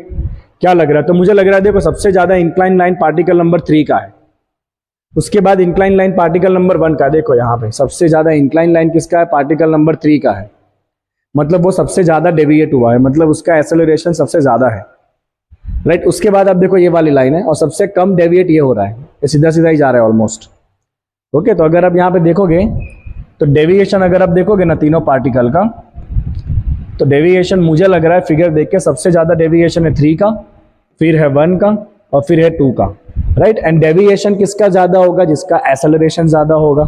क्या लग रहा है। तो मुझे लग रहा है देखो सबसे ज्यादा इंक्लाइन लाइन पार्टिकल नंबर 3 का है, उसके बाद इंक्लाइन लाइन पार्टिकल नंबर 1 का। देखो यहाँ पे सबसे ज्यादा इंक्लाइन लाइन किसका है, पार्टिकल नंबर 3 का है, मतलब वो सबसे ज्यादा डेविएट हुआ है, मतलब उसका एक्सेलरेशन सबसे ज्यादा है, राइट। उसके बाद अब देखो ये वाली लाइन है और सबसे कम डेविएट ये हो रहा है, ये सीधा सीधा ही जा रहा है ऑलमोस्ट। ओके तो अगर आप यहाँ पे देखोगे तो डेविएशन अगर आप देखोगे ना तीनों पार्टिकल का, तो डेविएशन मुझे लग रहा है फिगर देख के सबसे ज्यादा डेविएशन है 3 का, फिर है 1 का और फिर है 2 का, राइट। एंड डेविएशन किसका ज्यादा होगा, जिसका एक्सेलरेशन ज्यादा होगा,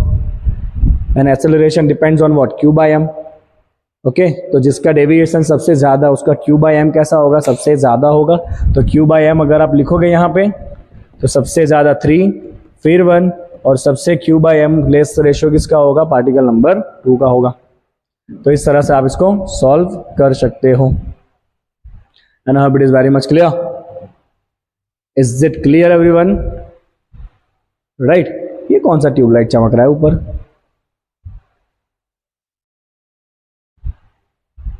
and acceleration depends on what, Q/m। Okay तो जिसका डेविएशन सबसे ज्यादा उसका Q/m कैसा होगा, सबसे ज्यादा होगा। तो Q/m अगर आप लिखोगे यहाँ पे तो सबसे ज्यादा 3, फिर 1 और सबसे Q/m लेस रेशियो किसका होगा, पार्टिकल नंबर 2 का होगा। तो इस तरह से आप इसको सॉल्व कर सकते हो, and I hope it is very much clear. Is it clear everyone, right. ये कौन सा ट्यूबलाइट चमक रहा है ऊपर,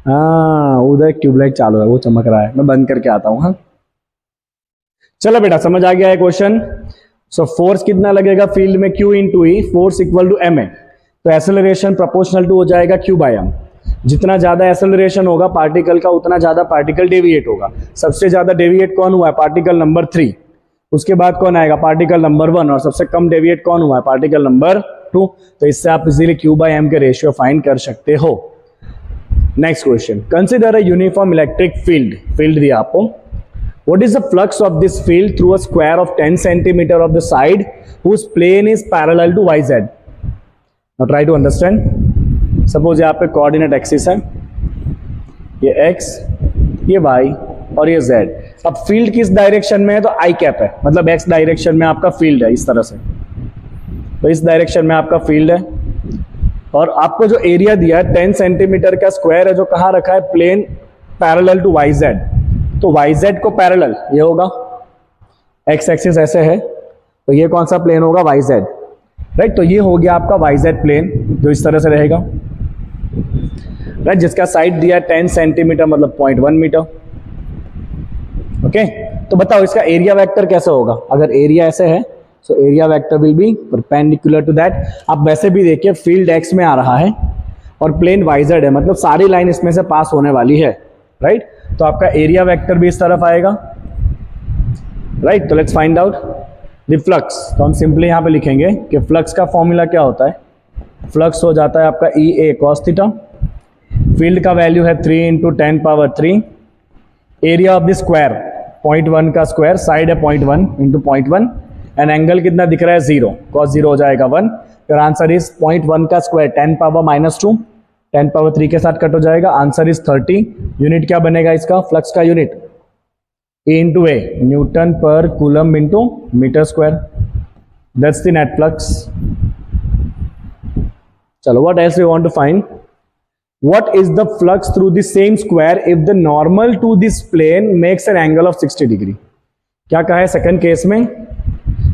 हाँ उधर एक ट्यूबलाइट चालू है वो चमक रहा है, मैं बंद करके आता हूँ। हाँ चलो बेटा समझ आ गया है क्वेश्चन। सो फोर्स कितना लगेगा फील्ड में, Q into E, force equal to ma। तो एक्सेलरेशन प्रोपोर्शनल टू हो जाएगा Q/m। जितना ज्यादा एक्सेलरेशन होगा पार्टिकल का उतना ज्यादा पार्टिकल डेविएट होगा। सबसे ज्यादा डेविएट कौन हुआ है, पार्टिकल नंबर 3, उसके बाद कौन आएगा, पार्टिकल नंबर 1, और सबसे कम डेविएट कौन हुआ है, पार्टिकल नंबर 2। तो इससे आप इजीली Q/m के रेशियो फाइंड कर सकते हो। Next question, consider a uniform electric field, field दिया आपको। What is the flux of this field through a square of 10 centimetre of the side whose plane is parallel to YZ। Now try to understand. Suppose यहाँ पे coordinate axis है, ये X, ये Y और ये Z, अब field किस direction में है, तो आई कैप है, मतलब एक्स डायरेक्शन में आपका फील्ड है इस तरह से, तो इस डायरेक्शन में आपका फील्ड है। और आपको जो एरिया दिया है 10 सेंटीमीटर का स्क्वायर है, जो कहाँ रखा है, plane parallel to Y Z, तो वाई जेड को पैरेलल ये होगा, एक्स एक्सिस ऐसे है, तो ये कौन सा प्लेन होगा, वाई जेड, राइट। तो ये हो गया आपका वाई जेड प्लेन, जो इस तरह से रहेगा, राइट, जिसका साइड दिया है 10 सेंटीमीटर मतलब 0.1 मीटर। ओके, तो बताओ इसका एरिया वेक्टर कैसे होगा, अगर एरिया ऐसे है so area vector will be perpendicular to that. आप वैसे भी देखिए फील्ड एक्स में आ रहा है और प्लेन वाई जेड है, मतलब सारी लाइन इसमें से पास होने वाली है, राइट। तो आपका एरिया वेक्टर भी इस तरफ आएगा, राइट। तो let's find out the flux. तो हम सिंपली यहाँ पे लिखेंगे कि फ्लक्स का फॉर्मूला क्या होता है, फ्लक्स हो जाता है आपका ई ए कॉस थीटा, फील्ड का वैल्यू है 3 into 10 power 3, area of the square 0.1 का स्क्वायर, साइड है 0.1 इंटू 0.1, एंड एंगल कितना दिख रहा है 0, कॉस 0 हो जाएगा 1। योर आंसर इज 0.1 का स्क्वायर 10 पावर -2, 10 पावर 3 के साथ कट हो जाएगा, आंसर इज 30। यूनिट क्या बनेगा इसका, फ्लक्स का unit E into A, newton per coulomb into metre square, that's the net flux. चलो what else we want to find, what is the flux through the same square if the normal to this plane makes an angle of 60 degree। क्या कहा है second case में,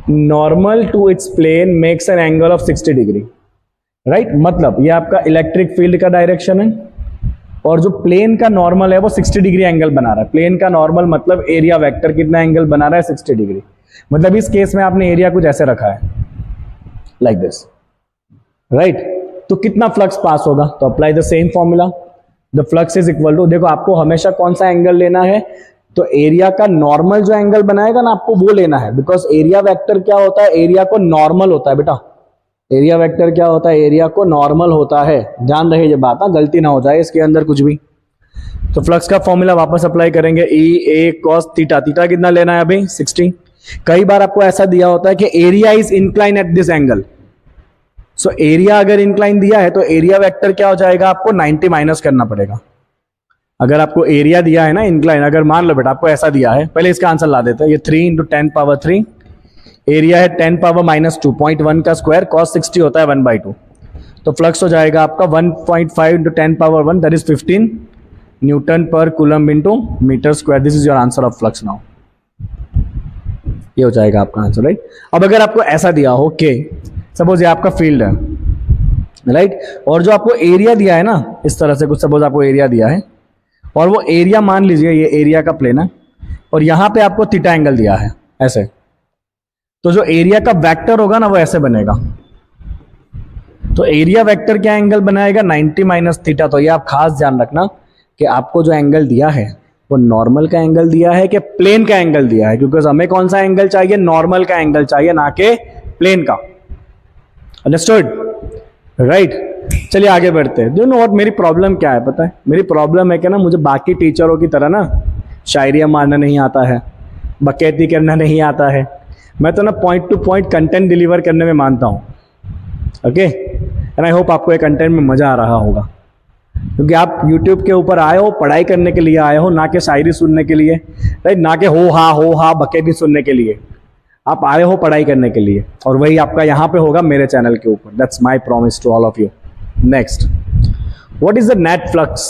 normal to its plane makes an angle of 60 degree, right. मतलब ये आपका electric field का direction है और जो प्लेन का नॉर्मल है वो 60 डिग्री एंगल बना रहा है। प्लेन का नॉर्मल मतलब एरिया वेक्टर कितना एंगल बना रहा है, 60 डिग्री। मतलब इस केस में आपने एरिया कुछ ऐसे रखा है लाइक दिस, राइट। तो कितना फ्लक्स पास होगा, तो apply the same formula, the flux is equal to, देखो आपको हमेशा कौन सा एंगल लेना है, तो एरिया का नॉर्मल जो एंगल बनाएगा ना आपको वो लेना है, बिकॉज एरिया वेक्टर क्या होता है, एरिया को नॉर्मल होता है बेटा, एरिया वेक्टर क्या होता है, एरिया को नॉर्मल होता है, ध्यान रहे ये बात, गलती ना हो जाए इसके अंदर कुछ भी। तो फ्लक्स का फॉर्मूला वापस अप्लाई करेंगे, ई ए कॉस थीटा, थीटा कितना लेना है अभी 60। कई बार आपको ऐसा दिया होता है कि area is incline at this angle, so area अगर इंक्लाइन दिया है तो एरिया वेक्टर क्या हो जाएगा, आपको 90 माइनस करना पड़ेगा। अगर आपको एरिया दिया है ना इंक्लाइन, अगर मान लो बेटा आपको ऐसा दिया है, पहले इसका आंसर ला देते हैं, ये 3 इंटू 10 पावर 3, एरिया है 10 पावर -2, 0.1 का स्क्वायर, कॉस 60 होता है 1/2, तो फ्लक्स हो जाएगा आपका 1.5 into 10 power 1, that is 15 newton per coulomb into metre square. This is your answer of flux now, ये हो जाएगा आपका आंसर, राइट। अब अगर आपको ऐसा दिया हो कि सपोज ये आपका फील्ड है, राइट, और जो आपको एरिया दिया है ना इस तरह से कुछ, सपोज आपको एरिया दिया है और वो एरिया मान लीजिए ये एरिया का प्लेन है और यहां पे आपको थीटा एंगल दिया है ऐसे, तो जो एरिया का वेक्टर होगा ना वो ऐसे बनेगा, तो एरिया वेक्टर क्या एंगल बनाएगा, 90 माइनस थीटा। तो ये आप खास ध्यान रखना कि आपको जो एंगल दिया है वो नॉर्मल का एंगल दिया है कि प्लेन का एंगल दिया है, क्योंकि हमें कौन सा एंगल चाहिए, नॉर्मल का एंगल चाहिए, ना कि प्लेन का। Understood, right. चलिए आगे बढ़ते हैं। डू नो व्हाट मेरी प्रॉब्लम क्या है पता है, मेरी प्रॉब्लम है कि ना मुझे बाकी टीचरों की तरह ना शायरियाँ मारना नहीं आता है, बकैती करना नहीं आता है, मैं तो ना point to point content deliver करने में मानता हूँ। ओके, एंड आई होप आपको ये कंटेंट में मज़ा आ रहा होगा, क्योंकि आप YouTube के ऊपर आए हो पढ़ाई करने के लिए आए हो, ना कि शायरी सुनने के लिए, राइट, ना कि हो हा बकैती सुनने के लिए। आप आए हो पढ़ाई करने के लिए, और वही आपका यहाँ पे होगा मेरे चैनल के ऊपर। That's my promise to all of you. Next, what is the net flux,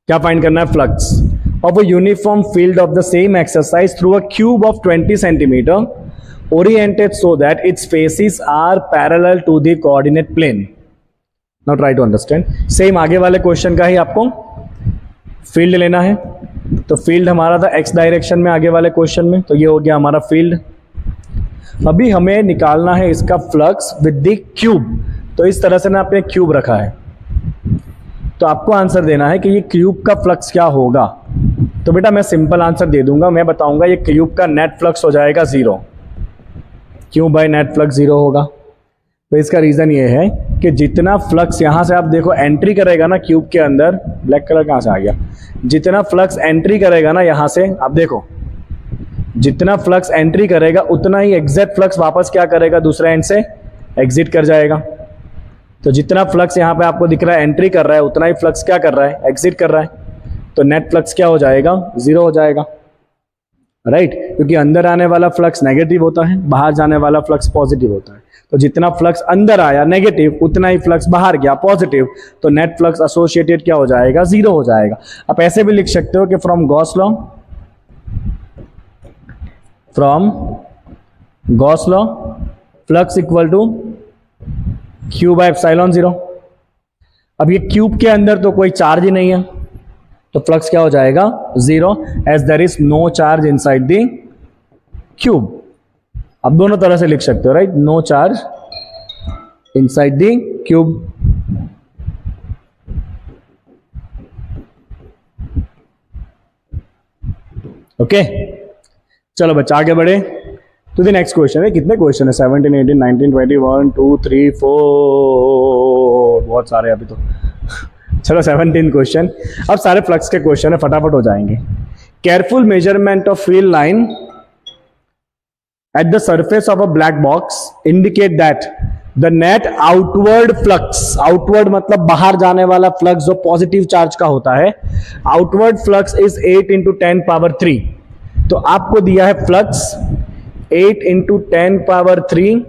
क्या फाइंड करना है, flux of a uniform field of the same exercise through a cube of 20 centimetre oriented so that its faces are parallel to the coordinate plane. Now try to understand. Same आगे वाले question का ही आपको field लेना है, तो field हमारा था x direction में आगे वाले क्वेश्चन में, तो ये हो गया हमारा फील्ड। अभी हमें निकालना है इसका फ्लक्स विद द क्यूब, तो इस तरह से ना आपने क्यूब रखा है, तो आपको आंसर देना है कि ये क्यूब का फ्लक्स क्या होगा। तो बेटा मैं सिंपल आंसर दे दूंगा, मैं बताऊंगा ये क्यूब का नेट फ्लक्स हो जाएगा 0। क्यों भाई नेट फ्लक्स 0 होगा, तो इसका रीजन ये है कि जितना फ्लक्स यहां से आप देखो एंट्री करेगा ना क्यूब के अंदर, ब्लैक कलर कहां से आ गया, जितना फ्लक्स एंट्री करेगा ना यहां से, आप देखो जितना फ्लक्स एंट्री करेगा उतना ही एग्जैक्ट फ्लक्स वापस क्या करेगा, दूसरे एंड से एग्जिट कर जाएगा। तो जितना फ्लक्स यहाँ पे आपको दिख रहा है एंट्री कर रहा है, उतना ही फ्लक्स क्या कर रहा है, एग्जिट कर रहा है, तो नेट फ्लक्स क्या हो जाएगा, 0 हो जाएगा। राइट, क्योंकि अंदर आने वाला फ्लक्स नेगेटिव होता है, बाहर जाने वाला फ्लक्स पॉजिटिव होता है। तो जितना फ्लक्स अंदर आया नेगेटिव, उतना ही फ्लक्स बाहर गया पॉजिटिव, तो नेट फ्लक्स एसोसिएटेड क्या हो जाएगा, जीरो हो जाएगा। आप ऐसे भी लिख सकते हो कि from Gauss law flux equal to Q by epsilon zero. अब ये क्यूब के अंदर तो कोई चार्ज ही नहीं है, तो फ्लक्स क्या हो जाएगा, zero, as there is no charge inside the cube. आप दोनों तरह से लिख सकते हो, right, no charge inside the cube. Okay, चलो बच्चा आगे बढ़े तो द नेक्स्ट क्वेश्चन है। कितने क्वेश्चन है, 17, 18, 19, 20, 1, 2, 3, 4, बहुत सारे अभी तो। चलो 17 क्वेश्चन। अब सारे फ्लक्स के क्वेश्चन है, फटाफट हो जाएंगे। Careful measurement of field line at the surface of a black box indicate that the net outward flux, outward मतलब बाहर जाने वाला फ्लक्स जो पॉजिटिव चार्ज का होता है, outward flux is 8 into 10 power 3। तो आपको दिया है flux 8 into 10 power 3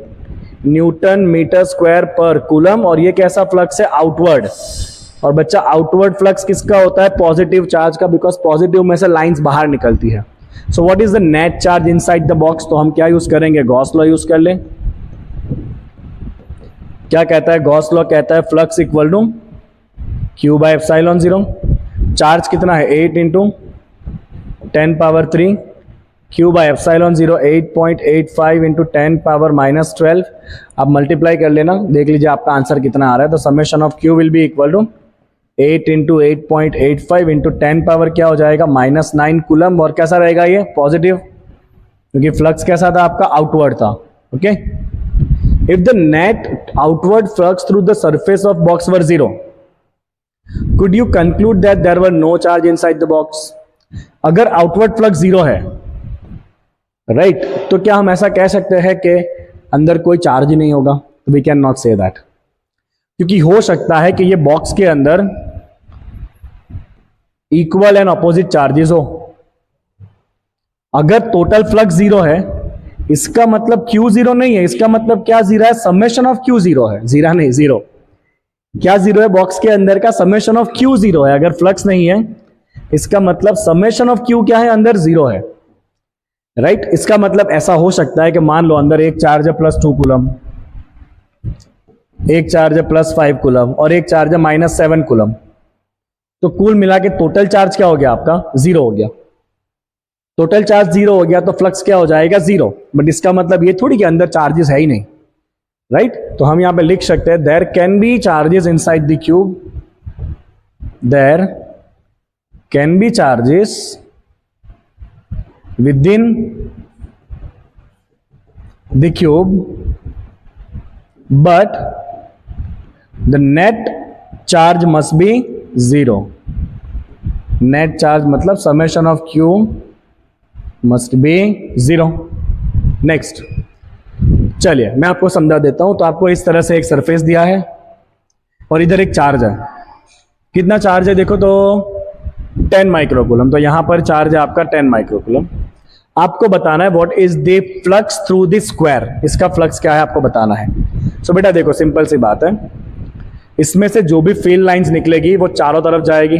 newton metre square per coulomb, और ये कैसा फ्लक्स है, आउटवर्ड। और बच्चा आउटवर्ड फ्लक्स किसका होता है, पॉजिटिव चार्ज का, बिकॉज पॉजिटिव में से लाइंस बाहर निकलती है। So what is the net charge inside the box, तो हम क्या यूज करेंगे, गॉस लॉ यूज कर लें। क्या कहता है गॉस लॉ, कहता है flux equal to Q by epsilon zero. Charge कितना है, 8 into 10 power 3 Q by epsilon zero 8.85 into 10 power minus 12। आप मल्टीप्लाई कर लेना, देख लीजिए आपका आंसर कितना आ रहा है। तो summation of Q will be equal to 8 into 8.85 into 10 power क्या हो जाएगा, -9 कूलम। और कैसा रहेगा ये, पॉजिटिव, क्योंकि फ्लक्स कैसा था आपका, आउटवर्ड था। Okay, if the net outward flux through the surface of box were zero, could you conclude that there were no charge inside the box. अगर आउटवर्ड फ्लक्स जीरो है, राइट, तो क्या हम ऐसा कह सकते हैं कि अंदर कोई चार्ज ही नहीं होगा, we can not say that, क्योंकि हो सकता है कि ये बॉक्स के अंदर इक्वल एंड ऑपोजिट चार्जेस हो। अगर टोटल फ्लक्स जीरो है, इसका मतलब क्यू जीरो नहीं है, इसका मतलब क्या जीरो है, समेशन ऑफ क्यू जीरो है, जीरा नहीं, जीरो। क्या जीरो है, बॉक्स के अंदर का समेशन ऑफ क्यू जीरो है। अगर फ्लक्स नहीं है, इसका मतलब समेशन ऑफ क्यू क्या है, अंदर जीरो है, राइट। इसका मतलब ऐसा हो सकता है कि मान लो अंदर एक चार्ज है +2 कूलम, एक चार्ज है +5 कूलम और एक चार्ज है -7 कूलम। तो कुल मिला के टोटल चार्ज क्या हो गया आपका, जीरो हो गया। टोटल चार्ज जीरो हो गया तो फ्लक्स क्या हो जाएगा, जीरो। बट इसका मतलब ये थोड़ी कि अंदर चार्जेस है ही नहीं, राइट। तो हम यहां पे लिख सकते हैं there can be charges inside the cube, there can be charges within the cube, but the net charge must be zero. Net charge मतलब summation of q must be zero. Next, चलिए मैं आपको समझा देता हूं। तो आपको इस तरह से एक सरफेस दिया है और इधर एक चार्ज है। कितना चार्ज है देखो तो 10 माइक्रोकूलम। तो यहां पर चार्ज है आपका 10 माइक्रोकूलम। आपको बताना है what is the flux through the square, इसका फ्लक्स क्या है आपको बताना है। सो बेटा देखो सिंपल सी बात है, इसमें से जो भी फील्ड लाइंस निकलेगी वो चारों तरफ जाएगी,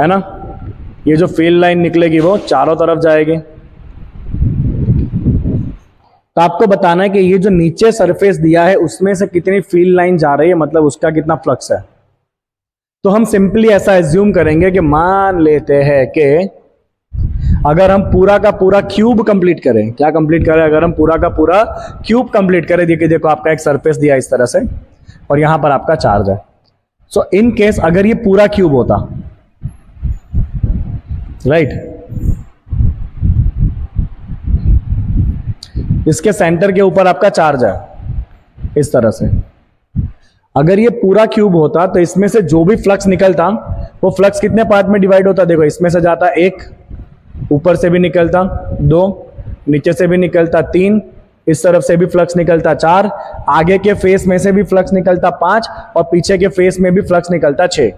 है ना। ये जो फील्ड लाइन निकलेगी वो चारों तरफ जाएगी। तो आपको बताना है कि ये जो नीचे सरफेस दिया है उसमें से कितनी फील्ड लाइन जा रही है, मतलब उसका कितना फ्लक्स है। तो हम सिंपली ऐसा एज्यूम करेंगे कि मान लेते हैं कि अगर हम पूरा का पूरा क्यूब कंप्लीट करें, क्या कंप्लीट करें, अगर हम पूरा का पूरा क्यूब कंप्लीट करें, देखिए देखो आपका एक सरफेस दिया इस तरह से और यहां पर आपका चार्ज है। सो इन केस अगर ये पूरा क्यूब होता, राइट, इसके सेंटर के ऊपर आपका चार्ज है इस तरह से। अगर ये पूरा क्यूब होता तो इसमें से जो भी फ्लक्स निकलता वो फ्लक्स कितने पार्ट में डिवाइड होता, देखो इसमें से जाता 1, ऊपर से भी निकलता 2, नीचे से भी निकलता 3, इस तरफ से भी फ्लक्स निकलता 4, आगे के फेस में से भी फ्लक्स निकलता 5 और पीछे के फेस में भी फ्लक्स निकलता 6।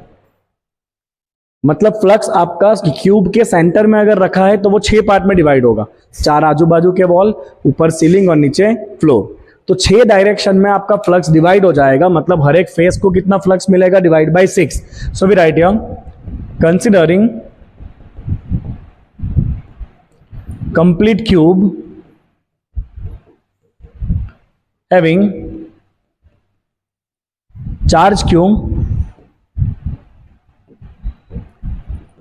मतलब फ्लक्स आपका क्यूब के सेंटर में अगर रखा है तो वो 6 पार्ट में डिवाइड होगा, 4 आजू बाजू के वॉल, ऊपर सीलिंग और नीचे फ्लोर। तो 6 डायरेक्शन में आपका फ्लक्स डिवाइड हो जाएगा, मतलब हर एक फेस को कितना फ्लक्स मिलेगा, divide by 6। So we write here considering complete cube having charge q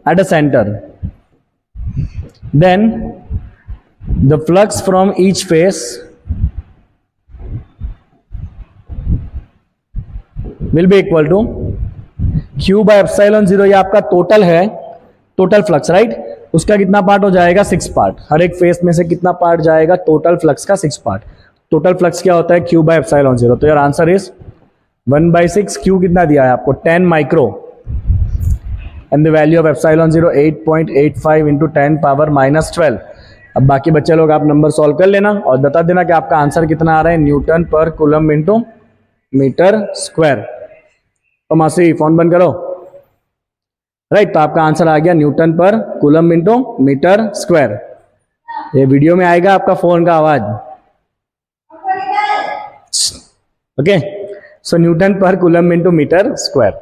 at a center, then the flux from each face will be equal to q by epsilon 0। ये आपका total है, total flux right, उसका कितना part हो जाएगा, 6 part. हर एक face में से कितना पार्ट जाएगा, टोटल फ्लक्स का 6 पार्ट। टोटल फ्लक्स क्या होता है, q बाय एप्सिलॉन 0। तो यार आंसर इज 1/6। q कितना दिया है आपको, 10 micro, and the value of epsilon 0 8.85 into 10 power -12। अब बाकी बच्चे लोग आप नंबर सॉल्व कर लेना और बता देना कि आपका आंसर कितना आ रहा है, Newton per coulomb into metre square. तो मासी फोन बंद करो, राइट। तो आपका आंसर आ गया newton per coulomb into metre square. ये वीडियो में आएगा आपका फोन का आवाज, okay. So newton per coulomb into metre square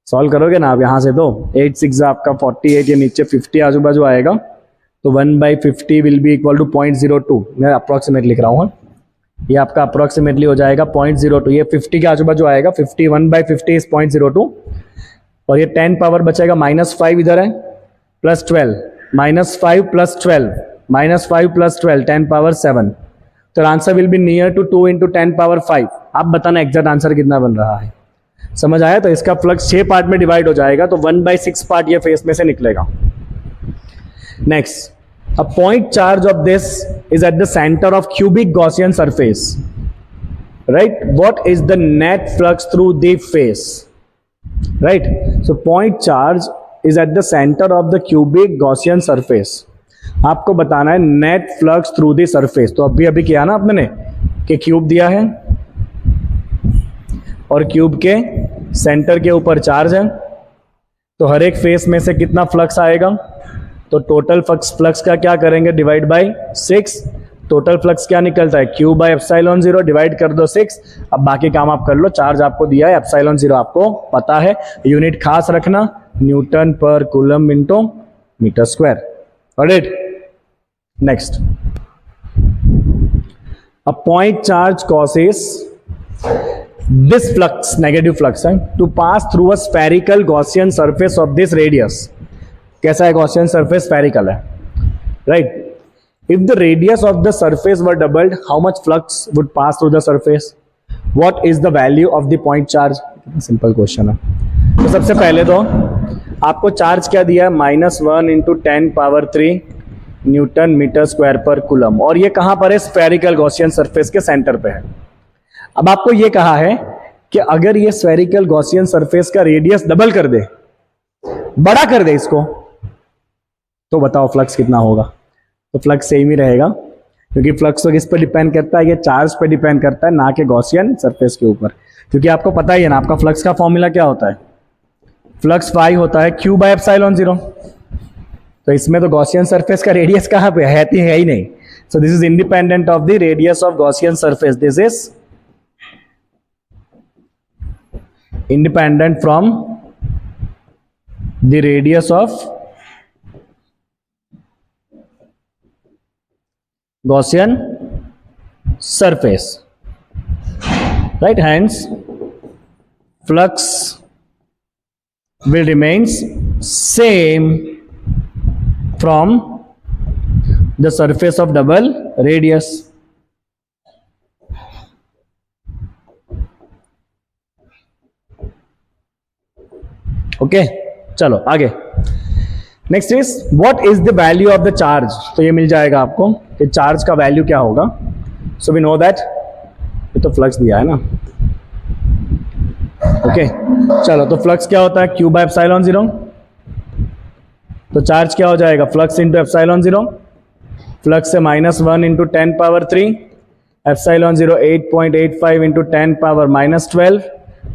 solve करोगे ना आप यहाँ से, तो 8 6 आपका 48, ये नीचे 50 आजू बाजू आएगा, तो 1/50 विल बी इक्वल टू 0.02। मैं अप्रोक्सीमेट लिख रहा हूँ, ये आपका अप्रोक्सीमेटली हो जाएगा 0.02। ये 50 के आजू बाजू आएगा, 51/50 इज 0.02। और ये 10 पावर बचेगा, -5 इधर है, +12, -5 + 12, -5 + 12, 10 पावर 7। तो answer will be near to 2 into 10 power 5। आप बताना एग्जैक्ट आंसर कितना बन रहा है, समझ आया। तो इसका फ्लक्स 6 पार्ट में डिवाइड हो जाएगा, तो 1/6 पार्ट ये फेस में से निकलेगा। Next, a point charge of this is at the centre of cubic Gaussian surface, right. What is the net flux through the face, right. So point charge is at the centre of the cubic Gaussian surface. आपको बताना है net flux through the surface. तो अभी किया ना आपने कि cube दिया है और क्यूब के सेंटर के ऊपर चार्ज है, तो हर एक फेस में से कितना फ्लक्स आएगा, तो टोटल फ्लक्स का क्या करेंगे, डिवाइड बाय 6। टोटल फ्लक्स क्या निकलता है, q बाय एप्सिलॉन 0, डिवाइड कर दो 6। अब बाकी काम आप कर लो, चार्ज आपको दिया है एप्सिलॉन 0, आपको पता है, यूनिट खास रखना, newton per coulomb into metre square. Alright, next, a point charge causes this flux, negative flux, to pass through a spherical Gaussian surface of this radius। कैसा है Gaussian surface, spherical है, right। if the radius of the surface were doubled, how much flux would pass through the surface? what is the value of the point charge? Simple question है। तो सबसे पहले तो आपको charge क्या दिया है, -1 into 10 power 3 newton metre square per coulomb, और ये कहां पर है, स्फेरिकल गॉसियन सरफेस के सेंटर पे है। अब आपको ये कहा है कि अगर ये स्फेरिकल गॉसियन सरफेस का रेडियस डबल कर दे, बड़ा कर दे इसको, तो बताओ फ्लक्स कितना होगा। तो फ्लक्स सेम ही रहेगा, क्योंकि फ्लक्स तो किस पे डिपेंड करता है, ये चार्ज पे डिपेंड करता है, ना कि गॉसियन सरफेस के ऊपर। क्योंकि आपको पता ही है ना, आपका फ्लक्स का फॉर्मूला क्या होता है, फ्लक्स फाई होता है q बाय एप्सिलॉन 0। तो इसमें तो गॉसियन सरफेस का रेडियस कहां पे है ही नहीं। So this is independent of the radius of Gaussian surface, this is independent from the radius of Gaussian surface, right? Hence flux will remains same from the surface of double radius। Okay, चलो आगे। Next is what is the value of the charge. तो ये मिल जाएगा आपको कि charge का value क्या होगा। सो वी नो दैट, ये तो फ्लक्स दिया है ना, ओके। चलो, तो फ्लक्स क्या होता है, q बाय एप्सिलॉन 0। तो चार्ज क्या हो जाएगा, फ्लक्स इंटू एप्सिलॉन 0, फ्लक्स से -1 into 10 power 3, epsilon 0 8.85 into 10 power -12।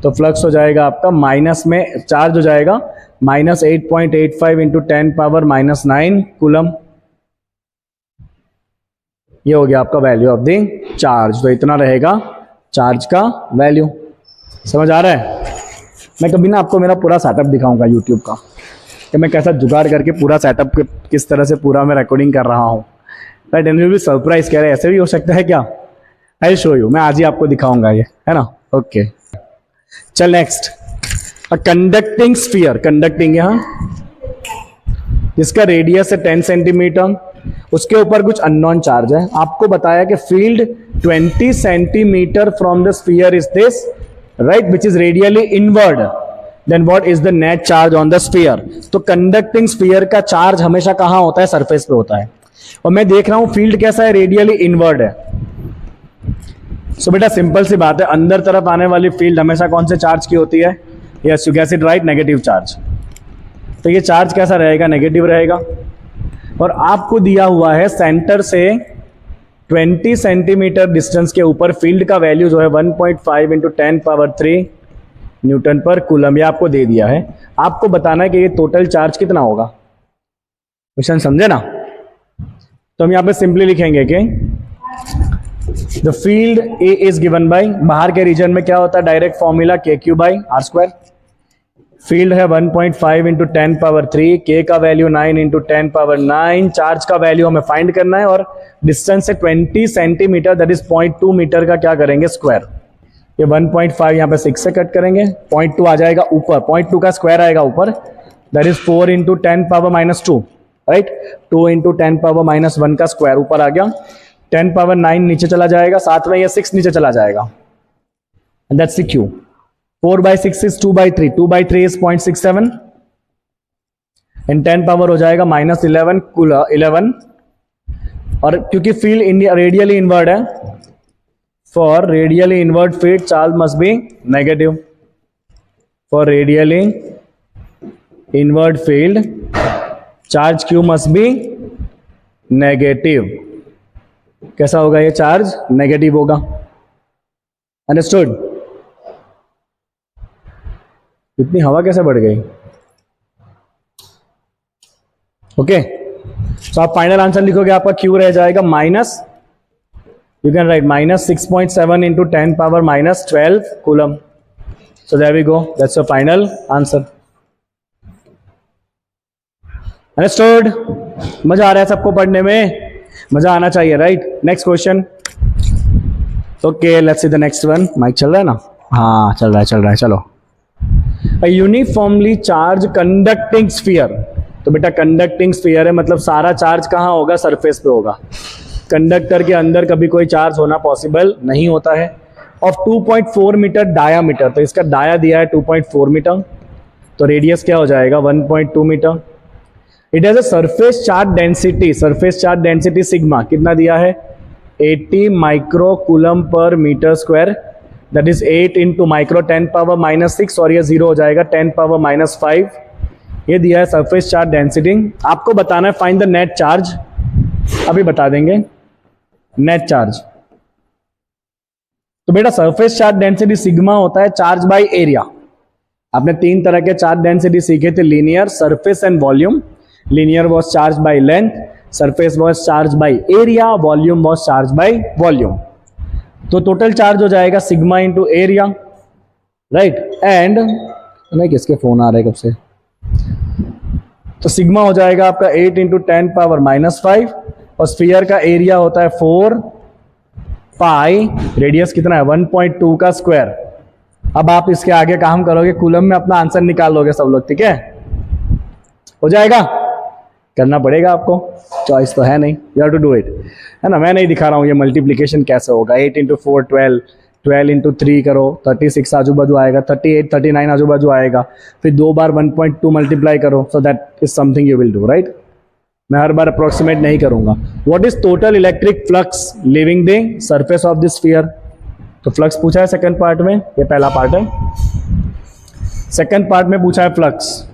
तो फ्लक्स हो जाएगा आपका माइनस में, चार्ज हो जाएगा -8.85 इंटू 10⁻⁹ कूलम। ये हो गया आपका वैल्यू ऑफ द चार्ज। तो इतना रहेगा चार्ज का वैल्यू। समझ आ रहा है? मैं कभी ना आपको मेरा पूरा सेटअप दिखाऊंगा यूट्यूब का, कि मैं कैसा जुगाड़ करके पूरा सेटअप किस तरह से पूरा मैं रिकॉर्डिंग कर रहा हूँ। Right, and you will be surprise, कह रहे ऐसे भी हो सकता है क्या? आई शो यू, मैं आज ही आपको दिखाऊंगा ये, है ना? ओके चल next, a conducting sphere, conducting यहाँ जिसका रेडियस है 10 सेंटीमीटर, उसके ऊपर कुछ अननोन चार्ज है। आपको बताया कि field 20 centimetre from the sphere is this, right, which is radially inward, then what is the net charge on the sphere. तो कंडक्टिंग स्फीयर का चार्ज हमेशा कहां होता है? सरफेस पे होता है। और मैं देख रहा हूं फील्ड कैसा है? रेडियली इनवर्ड है। सो बेटा सिंपल सी बात है, अंदर तरफ आने वाली फील्ड हमेशा कौन से चार्ज की होती है? Yes, you guess it right, negative charge. तो ये चार्ज कैसा रहेगा? नेगेटिव रहेगा। और आपको दिया हुआ है सेंटर से 20 सेंटीमीटर डिस्टेंस के ऊपर फील्ड का वैल्यू जो है 1.5 इंटू 10⁻³ न्यूटन पर कूलम, ये आपको दे दिया है। आपको बताना है कि ये टोटल चार्ज कितना होगा। क्वेश्चन समझे ना? तो हम यहां पे सिंपली लिखेंगे कि the field A is given by, बाहर के रीजन में क्या होता है? Direct formula KQ/R²। फील्ड है 1.5 इंटू 10⁻³, के का वैल्यू 9 इंटू 10⁻⁹, चार्ज का वैल्यू हमें फाइंड करना है, और डिस्टेंस है 20 सेंटीमीटर, दैट इज 0.2 मीटर का क्या करेंगे? स्क्वायर। ये 1.5 यहाँ पे 6 से कट करेंगे, 0.2 आ जाएगा ऊपर, 0.2 का स्क्वायर आएगा ऊपर, that is 4 into 10⁻⁻², right, 2 into 10⁻⁻1 का स्क्वायर ऊपर आ गया, 10⁻9 नीचे चला जाएगा, साथ में ये 6 नीचे चला जाएगा, and that's the Q। 4/6 is 2/3, 2/3 is 0.67, and 10 power हो जाएगा -11, और क्योंकि फील्ड रेडियली इनवर्ड है, for radially inward field charge must be negative. For radially inward field charge Q must be negative. कैसा होगा ये चार्ज? नेगेटिव होगा। अंडरस्टूड? इतनी हवा कैसे बढ़ गई? ओके, तो आप फाइनल आंसर लिखोगे, आपका Q रह जाएगा minus, you can write -6.7 into 10⁻⁻12 coulomb. So there we go, that's your final answer. Understood? मजा आ रहा है सबको पढ़ने में? मजा आना चाहिए, right? Next question. Okay, let's see the next one. Mike चल रहा है ना? हाँ चल रहा है, चलो। A uniformly charged conducting sphere, तो बेटा कंडक्टिंग स्फीयर है, मतलब सारा चार्ज कहां होगा? सरफेस पे होगा। कंडक्टर के अंदर कभी कोई चार्ज होना पॉसिबल नहीं होता है। ऑफ 2.4 मीटर डायामीटर, तो इसका डाया दिया है 2.4 मीटर, तो रेडियस क्या हो जाएगा? 1.2 metre. It has a surface charge density, surface charge density sigma कितना दिया है? 80 micro coulomb per metre square, that is 8 into micro 10⁻⁻6, और ये 0 हो जाएगा 10⁻⁻5। ये दिया है सरफेस चार्ज डेंसिटी। आपको बताना है फाइंड द नेट चार्ज। अभी बता देंगे नेट चार्ज। तो बेटा सरफेस चार्ज डेंसिटी सिग्मा होता है चार्ज बाय एरिया। आपने 3 तरह के चार्ज डेंसिटी सीखे थे, linear, surface and volume. Linear was charge by length, surface was charge by area, volume was charge by volume. तो टोटल चार्ज हो जाएगा sigma into area, right, and नहीं किसके फोन आ रहे कब से, तो सिग्मा हो जाएगा आपका 8 इंटू 10⁻⁻5, और स्फीयर का एरिया होता है 4 पाई, रेडियस कितना है? 1.2 का स्क्वायर। अब आप इसके आगे काम करोगे, कूलम में अपना आंसर निकाल लोगे सब लोग, ठीक है? हो जाएगा? करना पड़ेगा आपको, चॉइस तो है नहीं, you have to do it, है ना? मैं नहीं दिखा रहा हूँ ये मल्टीप्लीकेशन कैसे होगा। 8 इंटू 4 12, 12 इंटू 3 करो, 36 आजू बाजू आएगा, 38 39 आजू बाजू आएगा, फिर 2 बार 1.2 मल्टीप्लाई करो, so that is something you will do, right? मैं हर बार अप्रोक्सीमेट नहीं करूंगा। What is total electric flux living the surface of this sphere? तो फ्लक्स पूछा है सेकंड पार्ट में, ये पहला पार्ट है। सेकंड पार्ट में पूछा है फ्लक्स,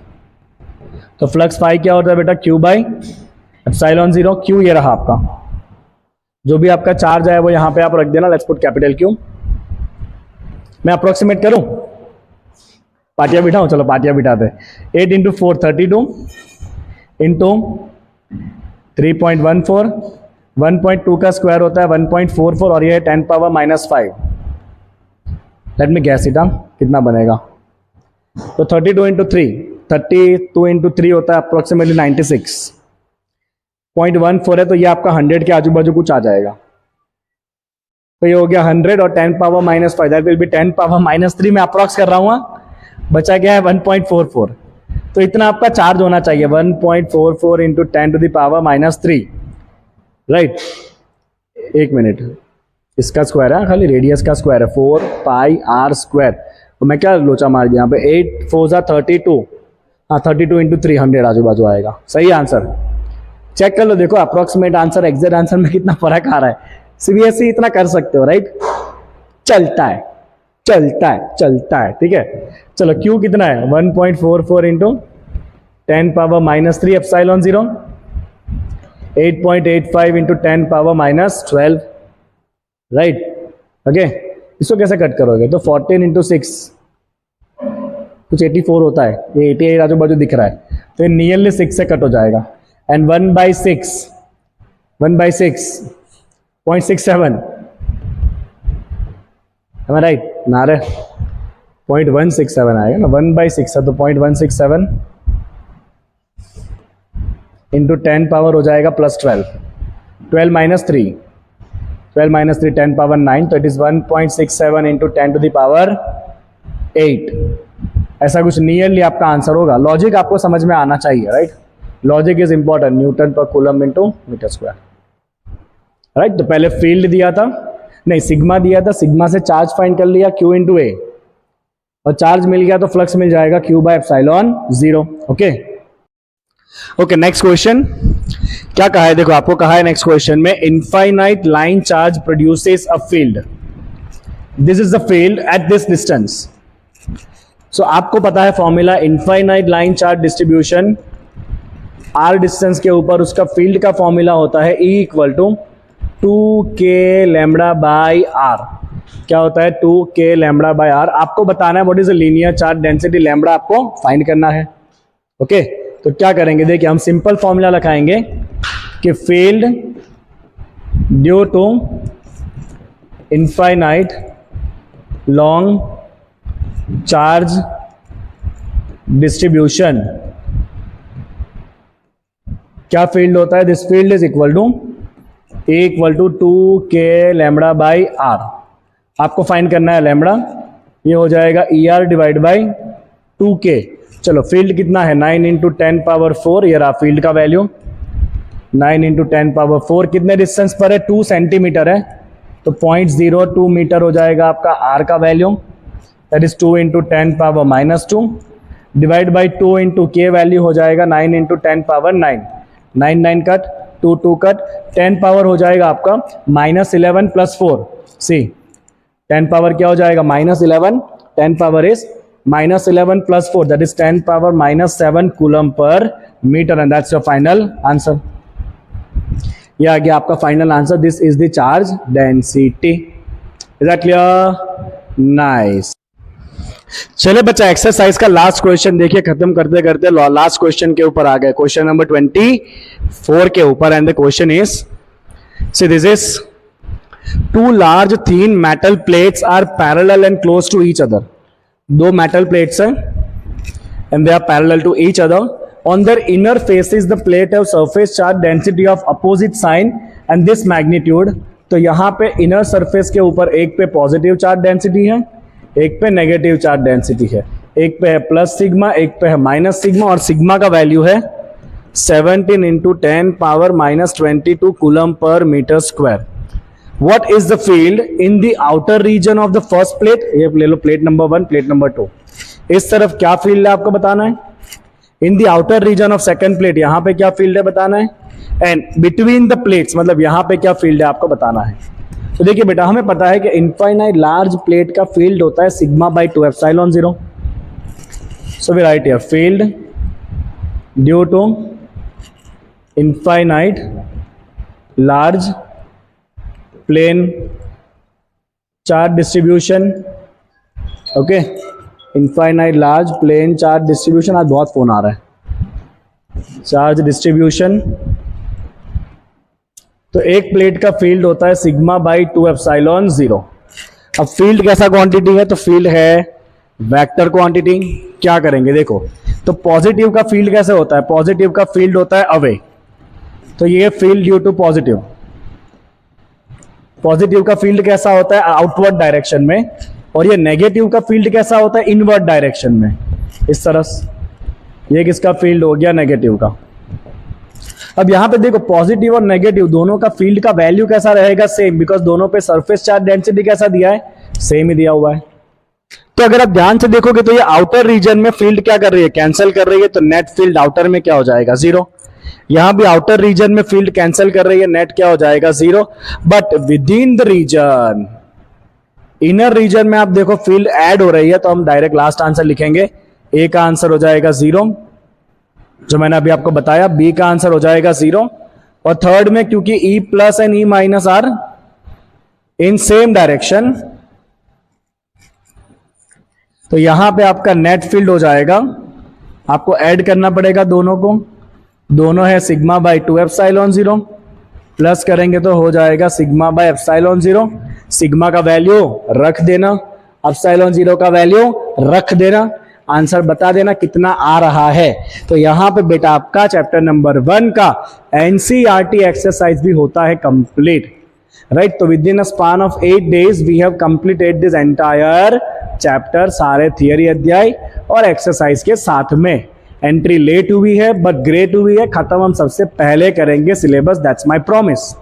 तो फ्लक्स फाई क्या होता है बेटा? Q/ε0। Q ये रहा आपका, जो भी आपका चार्ज है वो यहां पे आप रख देना, लेट्स पुट कैपिटल Q। मैं अप्रोक्सीमेट करूं, पाटिया बिठाऊं, चलो पाटिया बिठाते। 8 इंटू 4 32 इंटू 3.14, 1.2 का स्क्वायर होता है 1.44 और ये है 10 power -5। Let me gas it, कितना बनेगा? तो 32 इंटू 3, 32 इंटू 3 होता है अप्रोक्सीमेटली 96.14 है, तो ये आपका 100 के आजू बाजू कुछ आ जाएगा। तो ये हो गया 100 और 10 power -5, that will be 10 power -3 में अप्रॉक्स कर रहा हूँ। बचा क्या है 1.44, तो इतना आपका चार्ज होना चाहिए 1.44 into 10 to the power -3, right. एक मिनट, इसका स्क्वायर है खाली, रेडियस का स्क्वायर है 4 पाई r स्क्वायर। तो मैं क्या लोचा मार दिया यहाँ पे, 8 4 32, हाँ 32 इंटू 300 आजू बाजू आएगा। सही आंसर, चेक कर लो, देखो अप्रोक्सीमेट आंसर एग्जैक्ट आंसर में कितना फर्क आ रहा है। सीबीएसई इतना कर सकते हो, राइट। चलता है चलता है चलता है, ठीक है। चलो क्यू कितना है 1.44 into 10 power -3 epsilon 0, 8.85 into 10 power -12, right. Okay, इसको कैसे कट करोगे? तो 14 इंटू 6 कुछ 84 होता है, ये 88 आजू बाजू दिख रहा है, तो ये नियरली 6 से कट हो जाएगा। And 1/6.67, am I right? ना रे 0.167 आएगा ना, 1/6 है तो 0.167 इंटू 10 पावर हो जाएगा +12, 12 -3, 10 पावर 9, तो it is 1.67 into 10 to the power 8। ऐसा कुछ नियरली आपका आंसर होगा। लॉजिक आपको समझ में आना चाहिए, right. Logic is important, newton per coulomb into metre square, right. तो पहले फील्ड दिया था, नहीं सिग्मा दिया था, सिग्मा से चार्ज फाइंड कर लिया Q इंटू ए, और चार्ज मिल गया तो फ्लक्स मिल जाएगा Q by epsilon 0। Okay okay, next question क्या कहा है, देखो आपको कहा है नेक्स्ट क्वेश्चन में, infinite line charge produces a field, this is the field at this distance. So आपको पता है formula, infinite line charge distribution r distance के ऊपर उसका फील्ड का फॉर्मूला होता है E equal to 2k lambda by r। क्या होता है 2k लैम्बडा बाई r। आपको बताना है what is the linear charge density lambda, आपको फाइंड करना है। ओके तो क्या करेंगे, देखिए हम सिंपल फॉर्मूला लगाएंगे कि field due to infinite long charge distribution, क्या फील्ड होता है, this field is equal to A equal to 2k lambda by r। आपको फाइंड करना है लैम्बडा, ये हो जाएगा ER डिवाइड बाई 2k। चलो फील्ड कितना है 9 इंटू 10 पावर 4, ये रहा फील्ड का वैल्यू 9 इंटू 10 पावर 4। कितने डिस्टेंस पर है 2 सेंटीमीटर है, तो 0.02 मीटर हो जाएगा आपका r का value, that is 2 into 10 power -2 divide by 2 into k value हो जाएगा 9 into 10 power 9, 9 9 cut 2 2 cut, 10 power हो जाएगा आपका -11 + 4 सी, 10 पावर क्या हो जाएगा -11, 10 power is -11 + 4 that is 10 power -7 coulomb per metre, and that's your final answer. ये आ गया आपका final answer, this is the charge density. Is that clear? Nice. चले बच्चा एक्सरसाइज का लास्ट क्वेश्चन देखिए, खत्म करते करते लास्ट क्वेश्चन के ऊपर आ गए, क्वेश्चन नंबर 24 के ऊपर। And the question is, see this is 2 large thin metal plates are parallel and close to each other। 2 metal plates हैं and they are parallel to each other। on their inner faces the plate have surface charge density of opposite sign and this magnitude। तो यहाँ पे inner surface के ऊपर एक पे positive charge density है, एक पे नेगेटिव चार्ज डेंसिटी है, एक पे है प्लस सिग्मा, एक पे है माइनस सिग्मा, और सिग्मा का वैल्यू है 17 into 10 power -22 coulomb per metre square. What is the field in the outer region of the first plate? ये ले लो प्लेट नंबर 1, प्लेट नंबर 2। इस तरफ क्या फील्ड है आपको बताना है। In the outer region of second plate, यहाँ पे क्या फील्ड है बताना है। एंड बिटवीन द प्लेट्स, मतलब यहाँ पे क्या फील्ड है आपको बताना है। तो देखिए बेटा, हमें पता है कि इनफाइनाइट लार्ज प्लेट का फील्ड होता है sigma by 2 epsilon 0। So we write here field due to infinite large plane charge distribution, okay, infinite large plane charge distribution. आज बहुत फोन आ रहा है। चार्ज डिस्ट्रीब्यूशन, तो एक प्लेट का फील्ड होता है सिग्मा बाई 2 एप्सिलॉन 0। अब फील्ड कैसा क्वांटिटी है, तो फील्ड है वेक्टर क्वांटिटी। क्या करेंगे देखो, तो पॉजिटिव का फील्ड कैसे होता है, पॉजिटिव का फील्ड होता है अवे, तो ये field due to positive. Positive का फील्ड कैसा होता है आउटवर्ड डायरेक्शन में, और ये नेगेटिव का फील्ड कैसा होता है इनवर्ड डायरेक्शन में, इस तरह से। ये किसका फील्ड हो गया, नेगेटिव का। अब यहां पे देखो पॉजिटिव और नेगेटिव दोनों का फील्ड का वैल्यू कैसा रहेगा, सेम, बिकॉज दोनों पे सरफेस चार्ज डेंसिटी कैसा दिया है, सेम ही दिया हुआ है। तो अगर आप ध्यान से देखोगे तो ये आउटर रीजन में फील्ड क्या कर रही है, कैंसिल कर रही है, तो नेट फील्ड आउटर में क्या हो जाएगा, 0। यहां भी आउटर रीजन में फील्ड कैंसिल कर रही है, नेट क्या हो जाएगा, 0। But within the region, inner region में आप देखो फील्ड ऐड हो रही है, तो हम डायरेक्ट लास्ट आंसर लिखेंगे। ए का आंसर हो जाएगा 0, जो मैंने अभी आपको बताया। बी का आंसर हो जाएगा 0, और थर्ड में क्योंकि E plus and E minus are in same direction, तो यहां पे आपका नेट फील्ड हो जाएगा, आपको ऐड करना पड़ेगा दोनों को। दोनों है सिग्मा बाई 2 एप्सिलॉन 0, प्लस करेंगे तो हो जाएगा सिग्मा बाई एप्सिलॉन 0। सिग्मा का वैल्यू रख देना, एप्सिलॉन 0 का वैल्यू रख देना, आंसर बता देना कितना आ रहा है। तो यहां पे बेटा आपका चैप्टर नंबर 1 का एनसीईआरटी एक्सरसाइज भी होता है कंप्लीट, राइट। तो within a span of 8 days we have completed this entire chapter, सारे थियरी अध्याय और एक्सरसाइज के साथ में। एंट्री लेट हुई है बट ग्रेट हुई है, खत्म हम सबसे पहले करेंगे syllabus, that's my promise.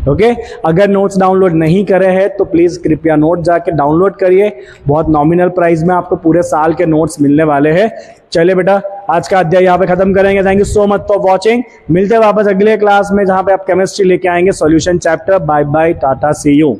Okay, अगर नोट्स डाउनलोड नहीं करे हैं तो प्लीज कृपया नोट जाके डाउनलोड करिए, बहुत नॉमिनल प्राइस में आपको पूरे साल के नोट्स मिलने वाले हैं। चलिए बेटा, आज का अध्याय यहाँ पे खत्म करेंगे। Thank you so much for watching. मिलते हैं वापस अगले क्लास में, जहां पे आप केमिस्ट्री लेके आएंगे, सॉल्यूशन चैप्टर। बाय बाय, टाटा, सी यू।